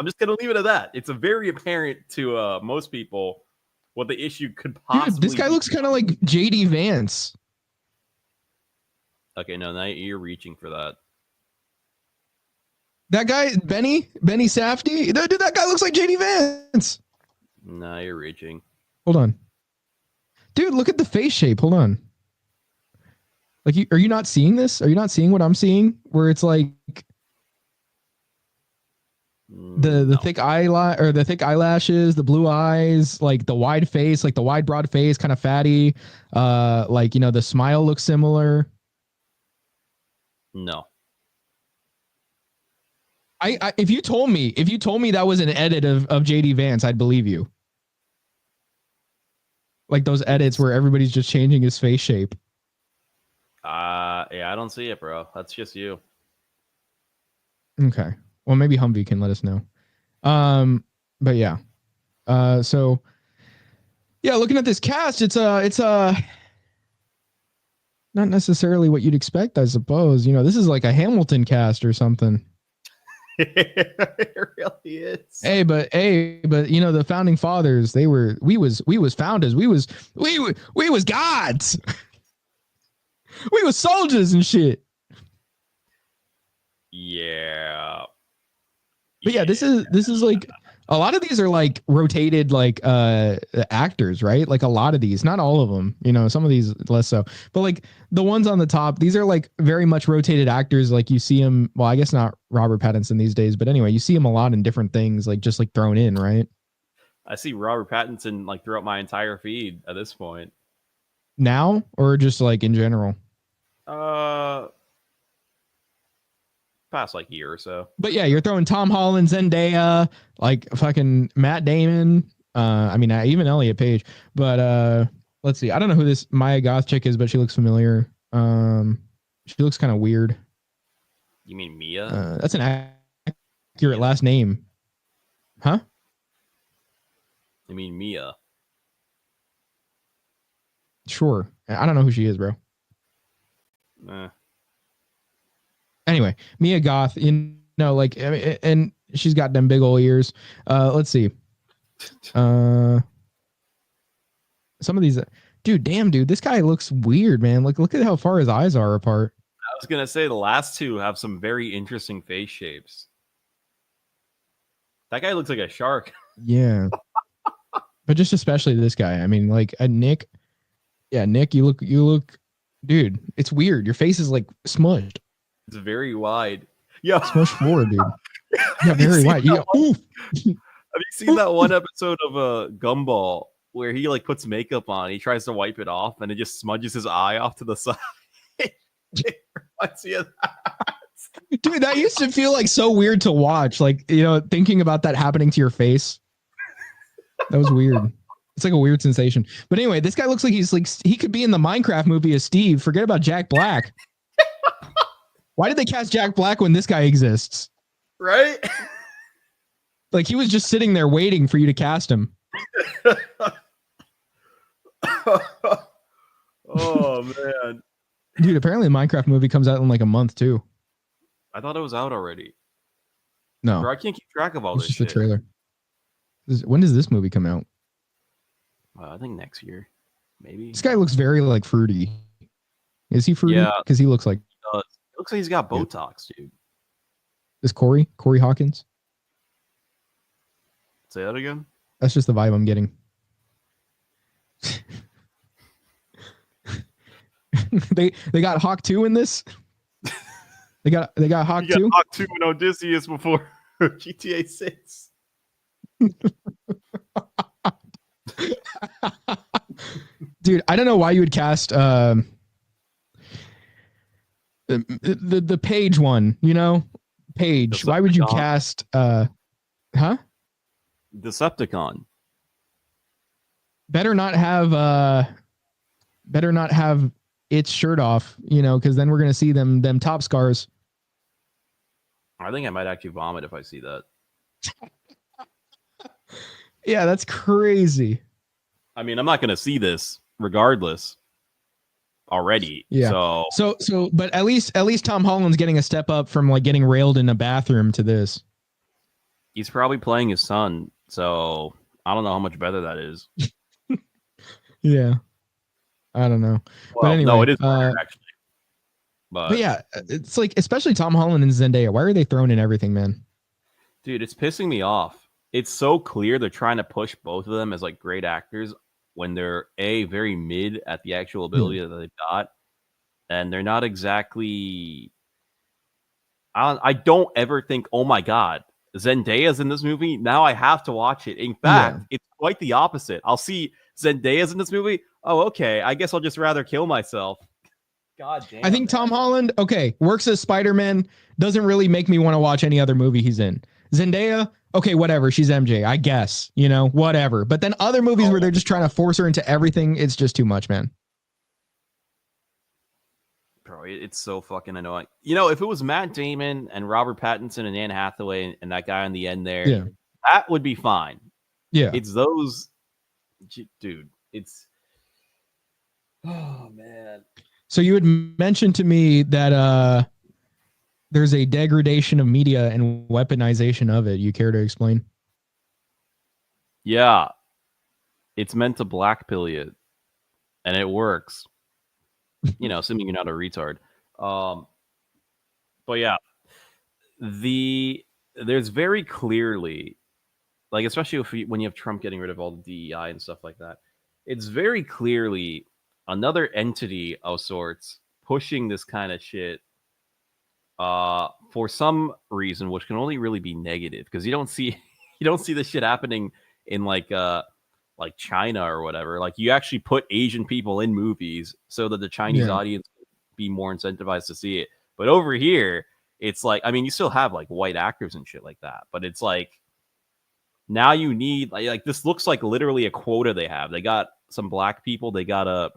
just gonna leave it at that. It's a very apparent to most people what the issue could possibly. Dude, this guy looks kind of like JD Vance. Okay, no, now you're reaching for that. That guy, Benny Safdie. Dude, that guy looks like JD Vance. No, you're reaching. Hold on, dude. Look at the face shape. Hold on. Like, are you not seeing this? Are you not seeing what I'm seeing? Where it's like the thick eyelash or the thick eyelashes, the blue eyes, like the wide face, like the wide broad face, kind of fatty. Like, you know, the smile looks similar. No. I if you told me that was an edit of JD Vance, I'd believe you. Like those edits where everybody's just changing his face shape. Yeah, I don't see it, bro. That's just you. Okay. Well, maybe Humvee can let us know. But yeah. So yeah, looking at this cast, it's not necessarily what you'd expect, I suppose. You know, this is like a Hamilton cast or something. It really is. Hey, but you know, the founding fathers, we was founders. We was gods. We was soldiers and shit. Yeah. But yeah, this is like a lot of these are like rotated like actors, right? Like a lot of these, not all of them, you know, some of these less so. But like the ones on the top, these are like very much rotated actors. Like you see them, well, I guess not Robert Pattinson these days, but anyway, you see him a lot in different things, like just like thrown in, right? I see Robert Pattinson like throughout my entire feed at this point. Now or just like in general? Past like year or so. But yeah, you're throwing Tom Holland, Zendaya, like fucking Matt Damon. I mean, even Elliot Page. But let's see. I don't know who this Maya Goth chick is, but she looks familiar. She looks kind of weird. You mean Mia? That's an accurate last name. Huh? You mean Mia? Sure. I don't know who she is, bro. Anyway, Mia Goth, you know, like, and she's got them big old ears. Let's see. Some of these, dude, this guy looks weird, man. Like, look at how far his eyes are apart. I was gonna say the last two have some very interesting face shapes. That guy looks like a shark. Yeah. But just especially this guy. I mean, like Nick. Yeah, Nick, you look, dude, it's weird. Your face is like smushed. It's very wide. Yeah. Smushed forward, dude. Yeah, very wide. Yeah. Oof. Have you seen that one episode of Gumball where he like puts makeup on, he tries to wipe it off, and it just smudges his eye off to the side? Dude, that used to feel like so weird to watch. Like, you know, thinking about that happening to your face. That was weird. It's like a weird sensation. But anyway, this guy looks like he could be in the Minecraft movie as Steve. Forget about Jack Black. Why did they cast Jack Black when this guy exists? Right? Like he was just sitting there waiting for you to cast him. Oh man. Dude, apparently the Minecraft movie comes out in like a month too. I thought it was out already. No. Bro, I can't keep track of all It's this just a shit. trailer. When does this movie come out? I think next year. Maybe. This guy looks very like fruity. Is he fruity? Yeah. Because he looks like It looks like he's got Botox, dude. is Corey Hawkins. Say that again? That's just the vibe I'm getting. they got Hawk 2 in this. They got Hawk You 2. got Hawk 2 and Odysseus before GTA 6. Dude, I don't know why you would cast the Page one, you know? Page. Why would you cast huh? Decepticon. Better not have its shirt off, you know, because then we're gonna see them top scars. I think I might actually vomit if I see that. Yeah, that's crazy. I mean, I'm not gonna see this regardless already. Yeah. So but at least Tom Holland's getting a step up from like getting railed in a bathroom to this. He's probably playing his son, so I don't know how much better that is. Yeah. I don't know. Well, but anyway, no, it is better, actually. But yeah, it's like, especially Tom Holland and Zendaya. Why are they thrown in everything, man? Dude, it's pissing me off. It's so clear they're trying to push both of them as like great actors when they're very mid at the actual ability that they've got, and they're not exactly. I don't ever think, oh my god, Zendaya's in this movie. Now I have to watch it. In fact, it's quite the opposite. I'll see Zendaya's in this movie. Oh, okay. I guess I'll just rather kill myself. God damn. I think Tom Holland, okay, works as Spider-Man, doesn't really make me want to watch any other movie he's in. Zendaya, okay, whatever. She's MJ, I guess, you know, whatever. But then other movies where they're just trying to force her into everything, it's just too much, man. Bro, it's so fucking annoying. You know, if it was Matt Damon and Robert Pattinson and Anne Hathaway and that guy on the end there, that would be fine. Yeah. It's those, dude, it's, oh, man. So you had mentioned to me that there's a degradation of media and weaponization of it. You care to explain? Yeah. It's meant to blackpill you, and it works. You know, assuming you're not a retard. But yeah, there's very clearly, like, especially when you have Trump getting rid of all the DEI and stuff like that, it's very clearly another entity of sorts pushing this kind of shit for some reason, which can only really be negative, because you don't see this shit happening in like China or whatever. Like, you actually put Asian people in movies so that the Chinese audience would be more incentivized to see it. But over here, it's like, I mean, you still have like white actors and shit like that, but it's like now you need like this looks like literally a quota they have. They got some black people, they got a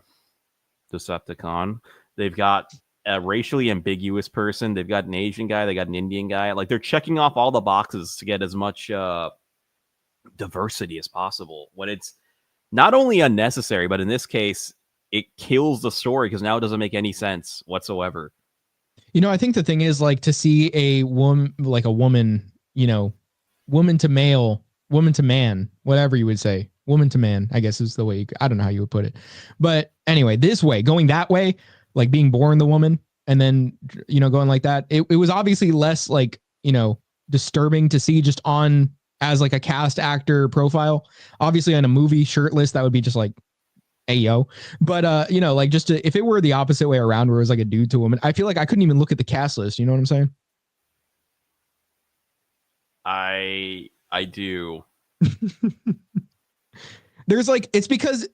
Decepticon, they've got a racially ambiguous person, they've got an Asian guy, they got an Indian guy. Like, they're checking off all the boxes to get as much diversity as possible, when it's not only unnecessary, but in this case it kills the story because now it doesn't make any sense whatsoever. You know, I think the thing is, like, to see a woman, you know, woman to male, woman to man, whatever you would say, woman to man, I guess is the way I don't know how you would put it. But anyway, this way, going that way, like being born the woman and then, you know, going like that, it was obviously less like, you know, disturbing to see just on as like a cast actor profile. Obviously on a movie shirtless, that would be just like, hey, yo. But, you know, like just if it were the opposite way around where it was like a dude to a woman, I feel like I couldn't even look at the cast list. You know what I'm saying? I do. There's like, it's because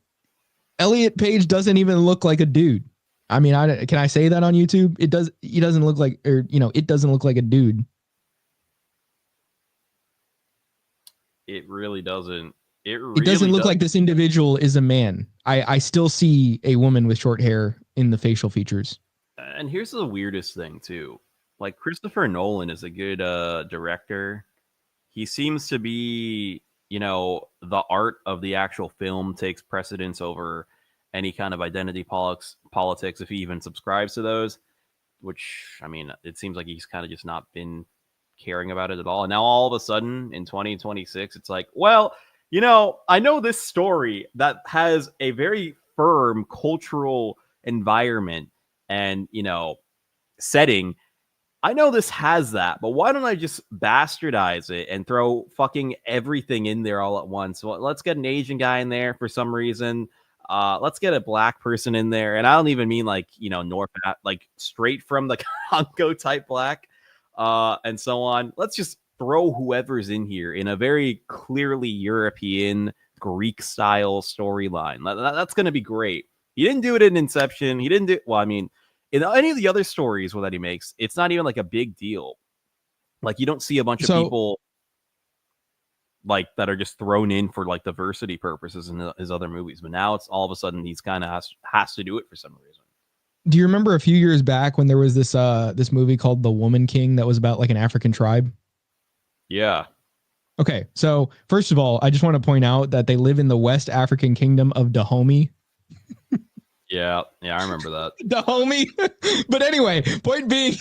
Elliot Page doesn't even look like a dude. I mean, can I say that on YouTube? He doesn't look like, or, you know, it doesn't look like a dude. It really doesn't. It It doesn't really look does. like this individual is a man. I still see a woman with short hair in the facial features. And here's the weirdest thing too. Like Christopher Nolan is a good director. He seems to be, the art of the actual film takes precedence over any kind of identity politics if he even subscribes to those, which I mean, it seems like he's kind of just not been caring about it at all. And now all of a sudden in 2026, it's like, well, I know this story that has a very firm cultural environment and, setting. I know this has that, but why don't I just bastardize it and throw fucking everything in there all at once? Well, let's get an Asian guy in there for some reason. Let's get a black person in there, and I don't even mean like North, like straight from the Congo type black, and so on. Let's just throw whoever's in here in a very clearly European Greek style storyline. That's going to be great. He didn't do it in Inception. He didn't do well. I mean, in any of the other stories that he makes, it's not even like a big deal. Like you don't see a bunch of people like that are just thrown in for like diversity purposes in his other movies. But now it's all of a sudden he's kind of has to do it for some reason. Do you remember a few years back when there was this movie called The Woman King that was about like an African tribe? Yeah. Okay, so first of all, I just want to point out that they live in the West African kingdom of Dahomey. Yeah, I remember that. Dahomey. But anyway, point being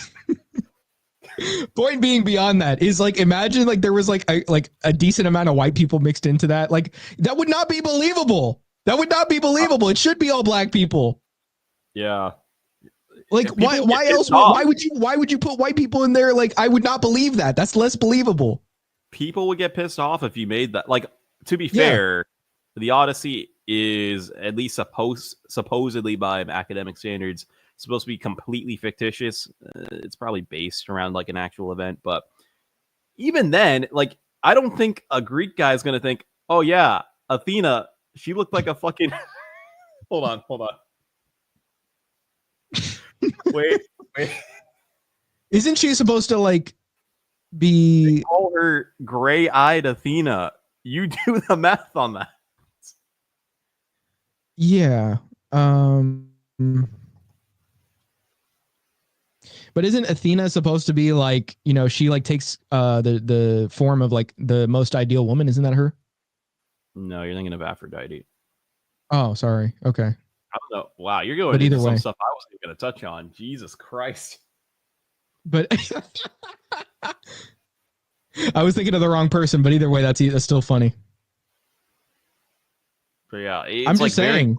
beyond that is like, imagine like there was like a decent amount of white people mixed into that. Like that would not be believable. That would not be believable. It should be all black people. Yeah. Like why else? Why would you put white people in there? Like I would not believe that. That's less believable. People would get pissed off if you made that. Like, to be fair, the Odyssey is at least supposedly by academic standards supposed to be completely fictitious. It's probably based around like an actual event, but even then, like I don't think a Greek guy is going to think, "Oh yeah, Athena, she looked like a fucking." Hold on. Wait. Isn't she supposed to like be? They call her gray-eyed Athena. You do the math on that. Yeah. But isn't Athena supposed to be like, she like takes the form of like the most ideal woman? Isn't that her? No, you're thinking of Aphrodite. Oh, sorry. Okay. I don't know. Wow, you're going into some stuff I wasn't even going to touch on. Jesus Christ. But I was thinking of the wrong person, but either way, that's still funny. But yeah, I'm just saying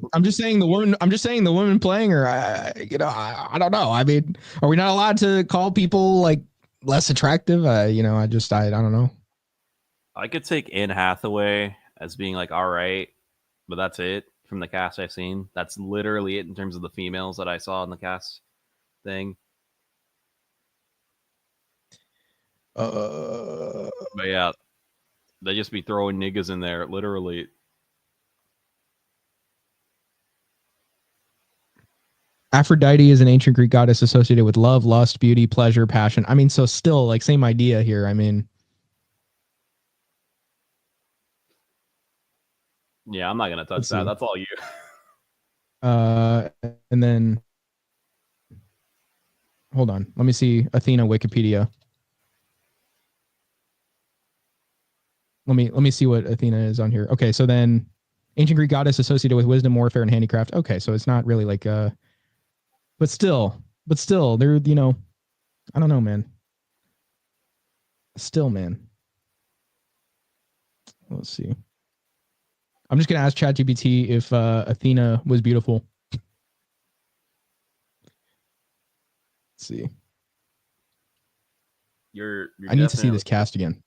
the woman playing her. I don't know. I mean, are we not allowed to call people like less attractive? I don't know. I could take Anne Hathaway as being like all right, but that's it from the cast I've seen. That's literally it in terms of the females that I saw in the cast thing. But yeah, they just be throwing niggas in there, literally. Aphrodite is an ancient Greek goddess associated with love, lust, beauty, pleasure, passion. I mean, so still like same idea here. I mean, yeah, I'm not gonna touch that. That's all you. And then hold on, let me see Athena Wikipedia. Let me see what Athena is on here. Okay, so then ancient Greek goddess associated with wisdom, warfare, and handicraft. Okay, so it's not really like but still, they're, I don't know, man. Still, man. Let's see. I'm just going to ask ChatGPT if Athena was beautiful. Let's see. I need to see this cast again.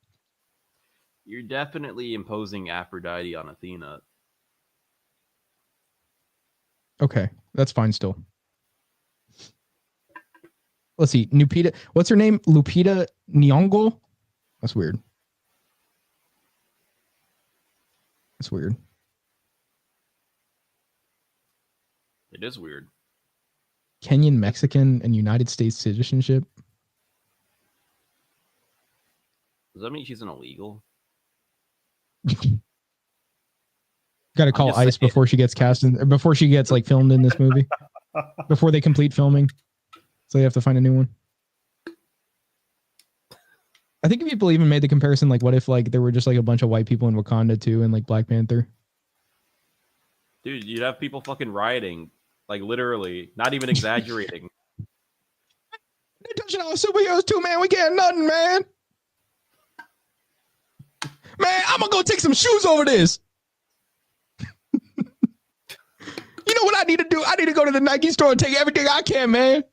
You're definitely imposing Aphrodite on Athena. Okay, that's fine still. Let's see. Lupita. What's her name? Lupita Nyong'o? That's weird. That's weird. It is weird. Kenyan, Mexican, and United States citizenship. Does that mean she's an illegal? Got to call just ICE saying. before she gets cast in, or before she gets like filmed in this movie. Before they complete filming, so they have to find a new one. I think people even made the comparison, like, what if like there were just like a bunch of white people in Wakanda too, and like Black Panther? Dude, you'd have people fucking rioting, like literally, not even exaggerating. They're touching our superheroes too, man. We getting nothing, man. Man, I'm gonna go take some shoes over this. You know what I need to do? I need to go to the Nike store and take everything I can, man.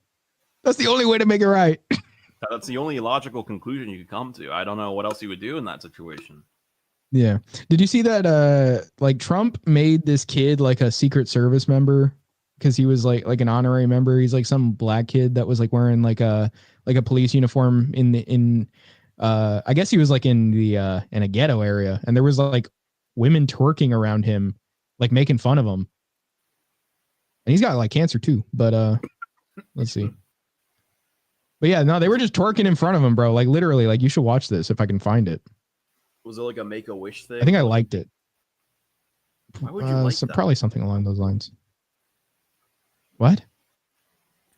That's the only way to make it right. That's the only logical conclusion you could come to. I don't know what else you would do in that situation. Yeah. Did you see that like Trump made this kid like a Secret Service member because he was like an honorary member? He's like some black kid that was like wearing like a police uniform in I guess he was like in a ghetto area, and there was like women twerking around him, like making fun of him. And he's got like cancer too, but let's see. But yeah, no, they were just twerking in front of him, bro. Like literally, like you should watch this if I can find it. Was it like a Make-A-Wish thing? I think I liked it. Why would you like that? Probably something along those lines. What?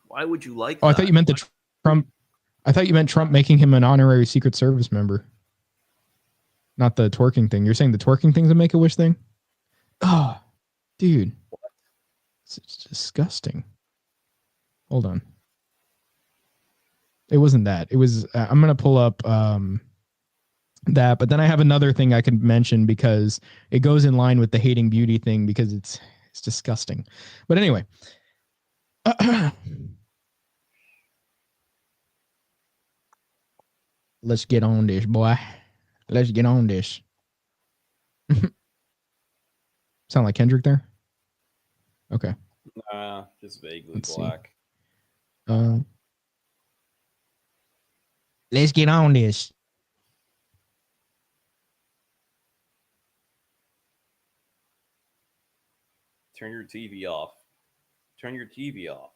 Why would you like Oh, that? I thought you meant Trump. I thought you meant Trump making him an honorary Secret Service member. Not the twerking thing. You're saying the twerking thing's a Make-A-Wish thing? Oh, dude. It's disgusting. Hold on. It wasn't that. It was, I'm going to pull up that, but then I have another thing I can mention because it goes in line with the hating beauty thing because it's disgusting. But anyway. Let's get on this, boy. Let's get on this. Sound like Kendrick there? Okay. Nah, just vaguely Let's see. black. Let's get on this. Turn your TV off. Turn your TV off.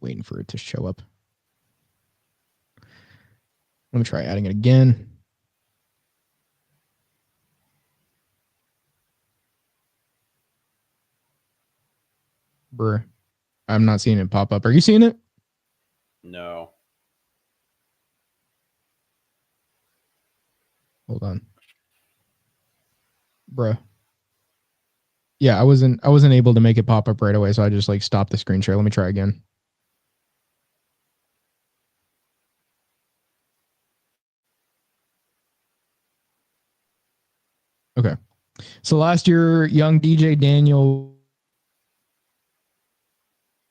Waiting for it to show up. Let me try adding it again. Bruh. I'm not seeing it pop up. Are you seeing it? No. Hold on. Bruh. Yeah, I wasn't able to make it pop up right away, so I just like stopped the screen share. Let me try again. Okay. So last year, young DJ Daniel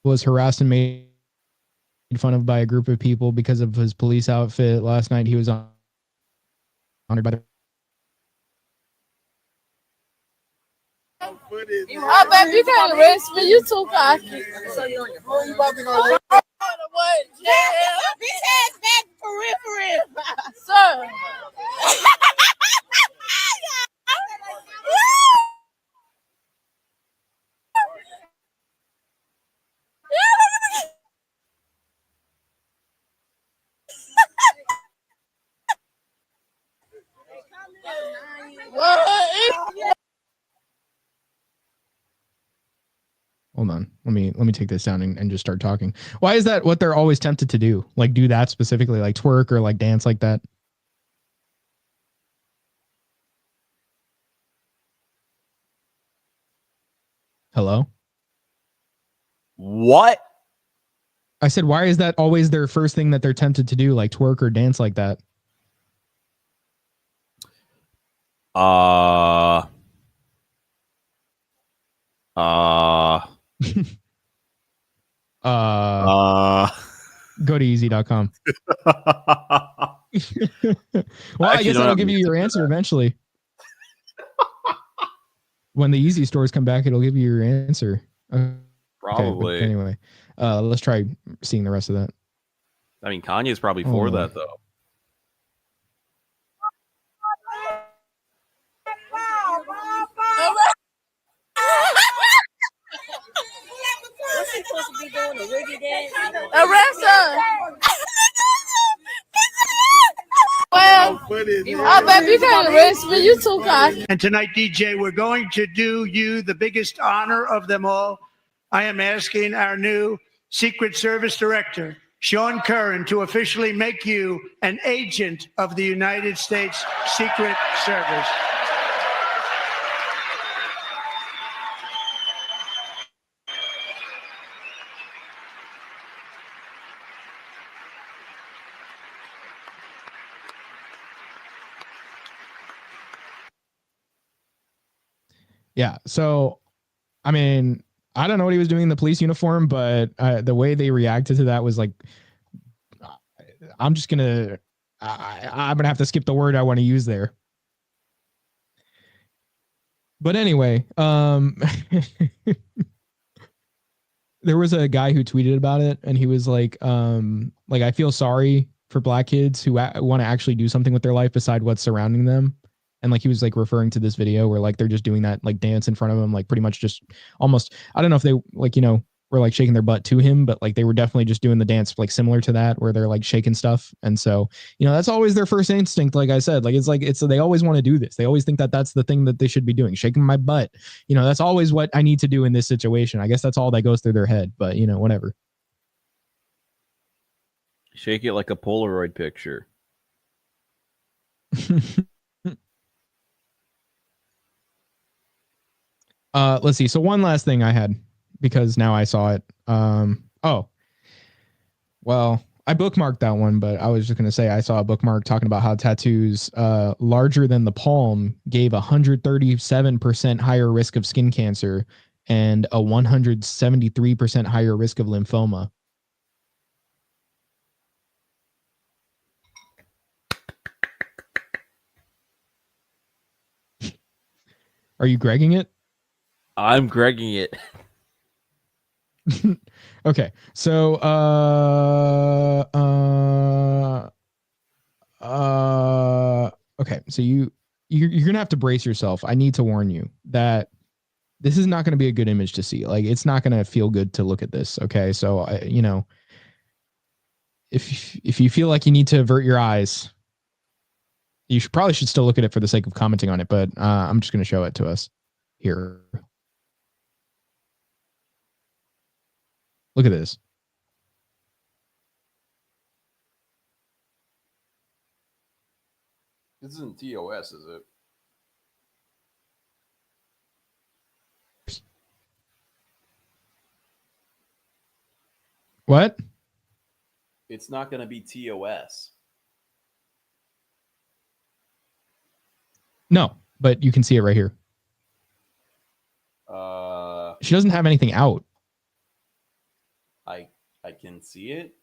was harassed and made fun of by a group of people because of his police outfit. Last night, he was honored by the... Oh, baby, you can't arrest me. You too cocky. So you on your phone? You about to go arrest me? What? Jail? Bitch ass back peripheral. Sir. Hold on. Let me take this down and just start talking. Why is that what they're always tempted to do? Like do that specifically, like twerk or like dance like that? Hello? What? I said, why is that always their first thing that they're tempted to do, like twerk or dance like that? Go to easy.com. Well, I guess that'll give you your answer eventually. When the easy stores come back, it'll give you your answer. Probably. Okay, anyway, let's try seeing the rest of that. I mean, Kanye's probably for that, though. What's he supposed to be doing? A wiggy dance? Arrest her! Well, I bet you can't arrest me. You too cocky. And tonight, DJ, we're going to do you the biggest honor of them all. I am asking our new Secret Service Director, Sean Curran, to officially make you an agent of the United States Secret Service. Yeah. So, I mean, I don't know what he was doing in the police uniform, but the way they reacted to that was like, I'm just gonna, I'm gonna have to skip the word I want to use there. But anyway, there was a guy who tweeted about it, and he was like I feel sorry for black kids who want to actually do something with their life beside what's surrounding them. And like he was like referring to this video where like they're just doing that like dance in front of him, like pretty much just almost, I don't know if they like, you know, were like shaking their butt to him, but like they were definitely just doing the dance like similar to that where they're like shaking stuff. And so, you know, that's always their first instinct. Like I said, like it's they always want to do this. They always think that that's the thing that they should be doing, shaking my butt. You know, that's always what I need to do in this situation. I guess that's all that goes through their head, but you know, whatever. Shake it like a Polaroid picture. Let's see. So one last thing I had, because now I saw it. Oh, well, I bookmarked that one, but I was just going to say I saw a bookmark talking about how tattoos larger than the palm gave 137% higher risk of skin cancer and a 173% higher risk of lymphoma. Are you Gregging it? I'm Gregging it. Okay, so okay, so you're gonna have to brace yourself. I need to warn you that this is not gonna be a good image to see. Like, it's not gonna feel good to look at this. Okay, so you know, if you feel like you need to avert your eyes, you probably should still look at it for the sake of commenting on it. But I'm just gonna show it to us here. Look at this. This isn't TOS, is it? What? It's not going to be TOS. No, but you can see it right here. She doesn't have anything out. I can see it.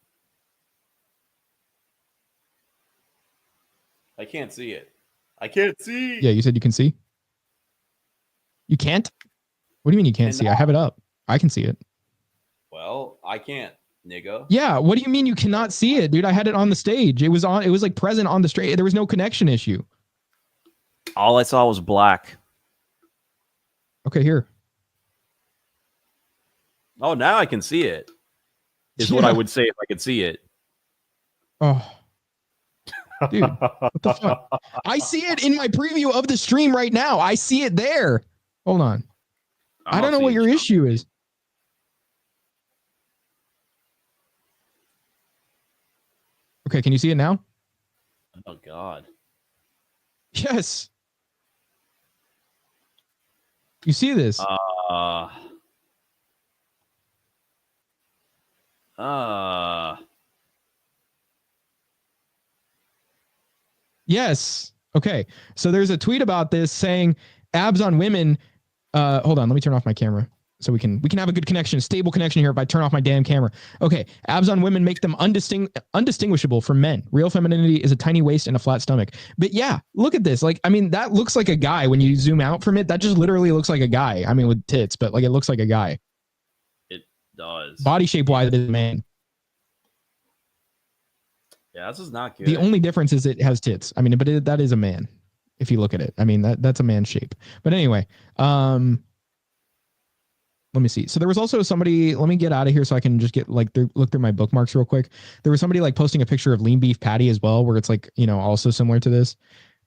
I can't see it. I can't see. Yeah, you said you can see? You can't? What do you mean you can't see? I have it up. I can see it. Well, I can't, nigga. Yeah, what do you mean you cannot see it, dude? I had it on the stage. It was like present on the stage. There was no connection issue. All I saw was black. Okay, here. Oh, now I can see it. Is what I would say if I could see it. Oh. Dude, what the fuck? I see it in my preview of the stream right now. I see it there. Hold on. I don't know what your issue is. Okay, can you see it now? Oh, God. Yes. You see this? Yes. Okay. So there's a tweet about this saying abs on women. Hold on. Let me turn off my camera so we can have a good connection, stable connection here if I turn off my damn camera. Okay. Abs on women make them undistinguishable from men. Real femininity is a tiny waist and a flat stomach. But yeah, look at this. Like, I mean, that looks like a guy when you zoom out from it. That just literally looks like a guy. I mean, with tits, but like it looks like a guy. It does. Body shape wise, it is a man. Yeah, this is not good. The only difference is it has tits. I mean, but that is a man. If you look at it, I mean, that's a man shape. But anyway, let me see. So there was also somebody, let me get out of here so I can just get like look through my bookmarks real quick. There was somebody like posting a picture of lean beef patty as well, where it's like, also similar to this.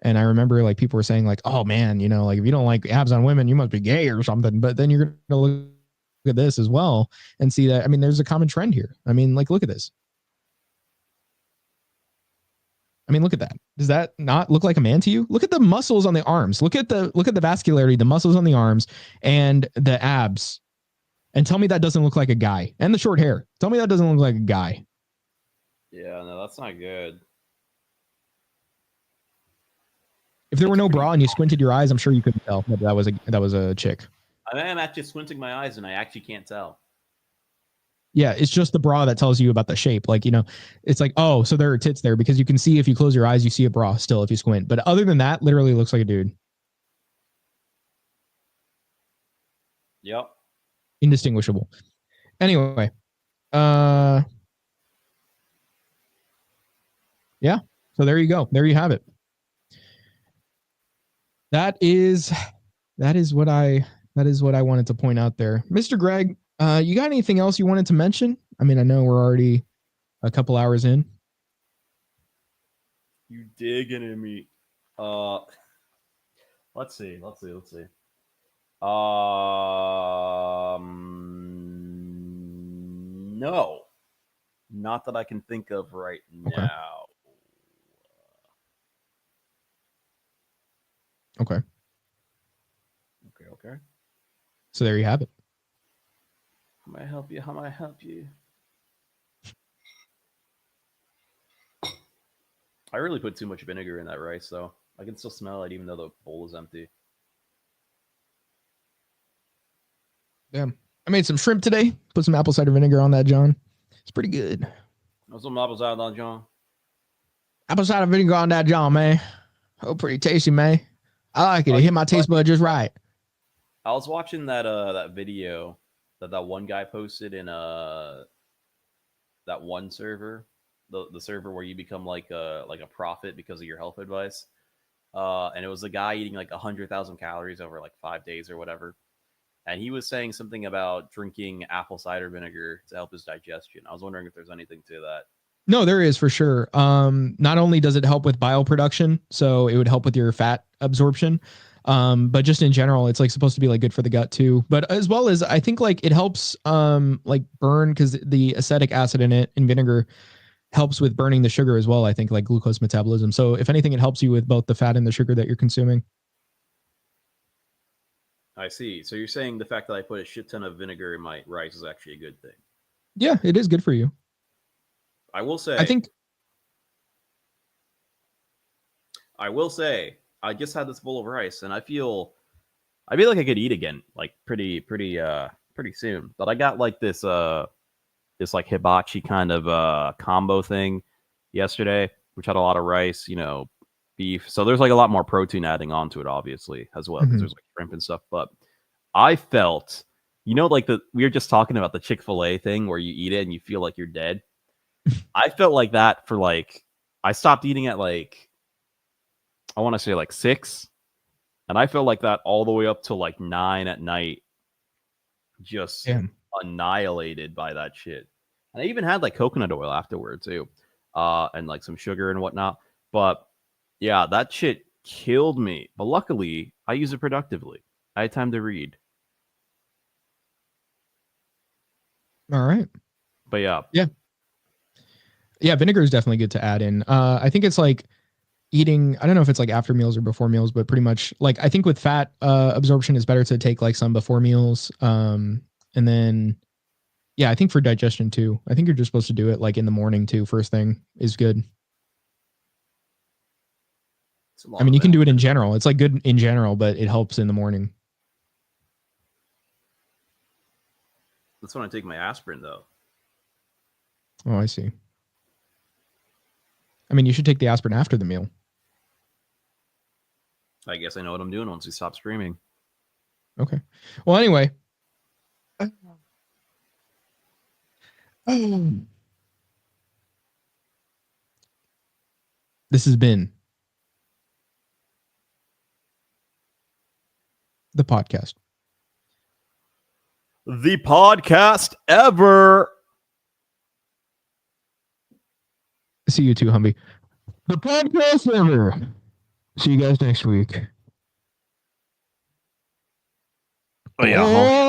And I remember like people were saying like, oh man, like if you don't like abs on women, you must be gay or something. But then you're going to look at this as well and see that, I mean, there's a common trend here. I mean, like, look at this. I mean, look at that. Does that not look like a man to you? Look at the muscles on the arms. Look at the vascularity, the muscles on the arms and the abs. And tell me that doesn't look like a guy. And the short hair. Tell me that doesn't look like a guy. Yeah, no, that's not good. If there were no bra and you squinted your eyes, I'm sure you couldn't tell that was a chick. I am actually squinting my eyes and I actually can't tell. Yeah, it's just the bra that tells you about the shape. Like, it's like, oh, so there are tits there, because you can see if you close your eyes, you see a bra still if you squint. But other than that, literally looks like a dude. Yep. Indistinguishable. Anyway. Yeah. So there you go. There you have it. That is what I wanted to point out there. Mr. Greg, you got anything else you wanted to mention? I mean, I know we're already a couple hours in. You digging in me. Let's see. No. Not that I can think of right now. Okay. Okay. So there you have it. How may I help you? I really put too much vinegar in that rice, though. I can still smell it even though the bowl is empty. Damn. I made some shrimp today. Put some apple cider vinegar on that, John. It's pretty good. Some apple cider on John. Apple cider vinegar on that, John, man. Oh, pretty tasty, man. I like it. It hit my taste bud just right. I was watching that video that one guy posted in that one server, the server where you become like a prophet because of your health advice. And it was a guy eating like 100,000 calories over like 5 days or whatever. And he was saying something about drinking apple cider vinegar to help his digestion. I was wondering if there's anything to that. No, there is for sure. Not only does it help with bile production, so it would help with your fat absorption, but just in general, it's like supposed to be like good for the gut too. But as well as I think like it helps like burn, because the acetic acid in vinegar helps with burning the sugar as well. I think like glucose metabolism. So if anything, it helps you with both the fat and the sugar that you're consuming. I see. So you're saying the fact that I put a shit ton of vinegar in my rice is actually a good thing. Yeah, it is good for you. I will say, I just had this bowl of rice and I feel like I could eat again, like pretty soon. But I got like this like hibachi kind of combo thing yesterday, which had a lot of rice, beef. So there's like a lot more protein adding onto it, obviously, as well, because there's like shrimp and stuff. But I felt, like we were just talking about the Chick-fil-A thing where you eat it and you feel like you're dead. I felt like that for like, I stopped eating at like, I want to say like 6. And I felt like that all the way up to like 9 at night, just annihilated by that shit. And I even had like coconut oil afterward too, and like some sugar and whatnot. But yeah, that shit killed me. But luckily, I use it productively. I had time to read. All right. But yeah. Yeah, vinegar is definitely good to add in. I think it's like eating, I don't know if it's like after meals or before meals, but pretty much like I think with fat absorption is better to take like some before meals. And then, yeah, I think for digestion too. I think you're just supposed to do it like in the morning too. First thing is good. I mean, you can do it in general. It's like good in general, but it helps in the morning. That's when I take my aspirin though. Oh, I see. I mean, you should take the aspirin after the meal. I guess I know what I'm doing once we stop screaming. Okay. Well, anyway. This has been the podcast. the podcast ever. See you too, Humby. The podcast ever. See you guys next week. Oh, yeah.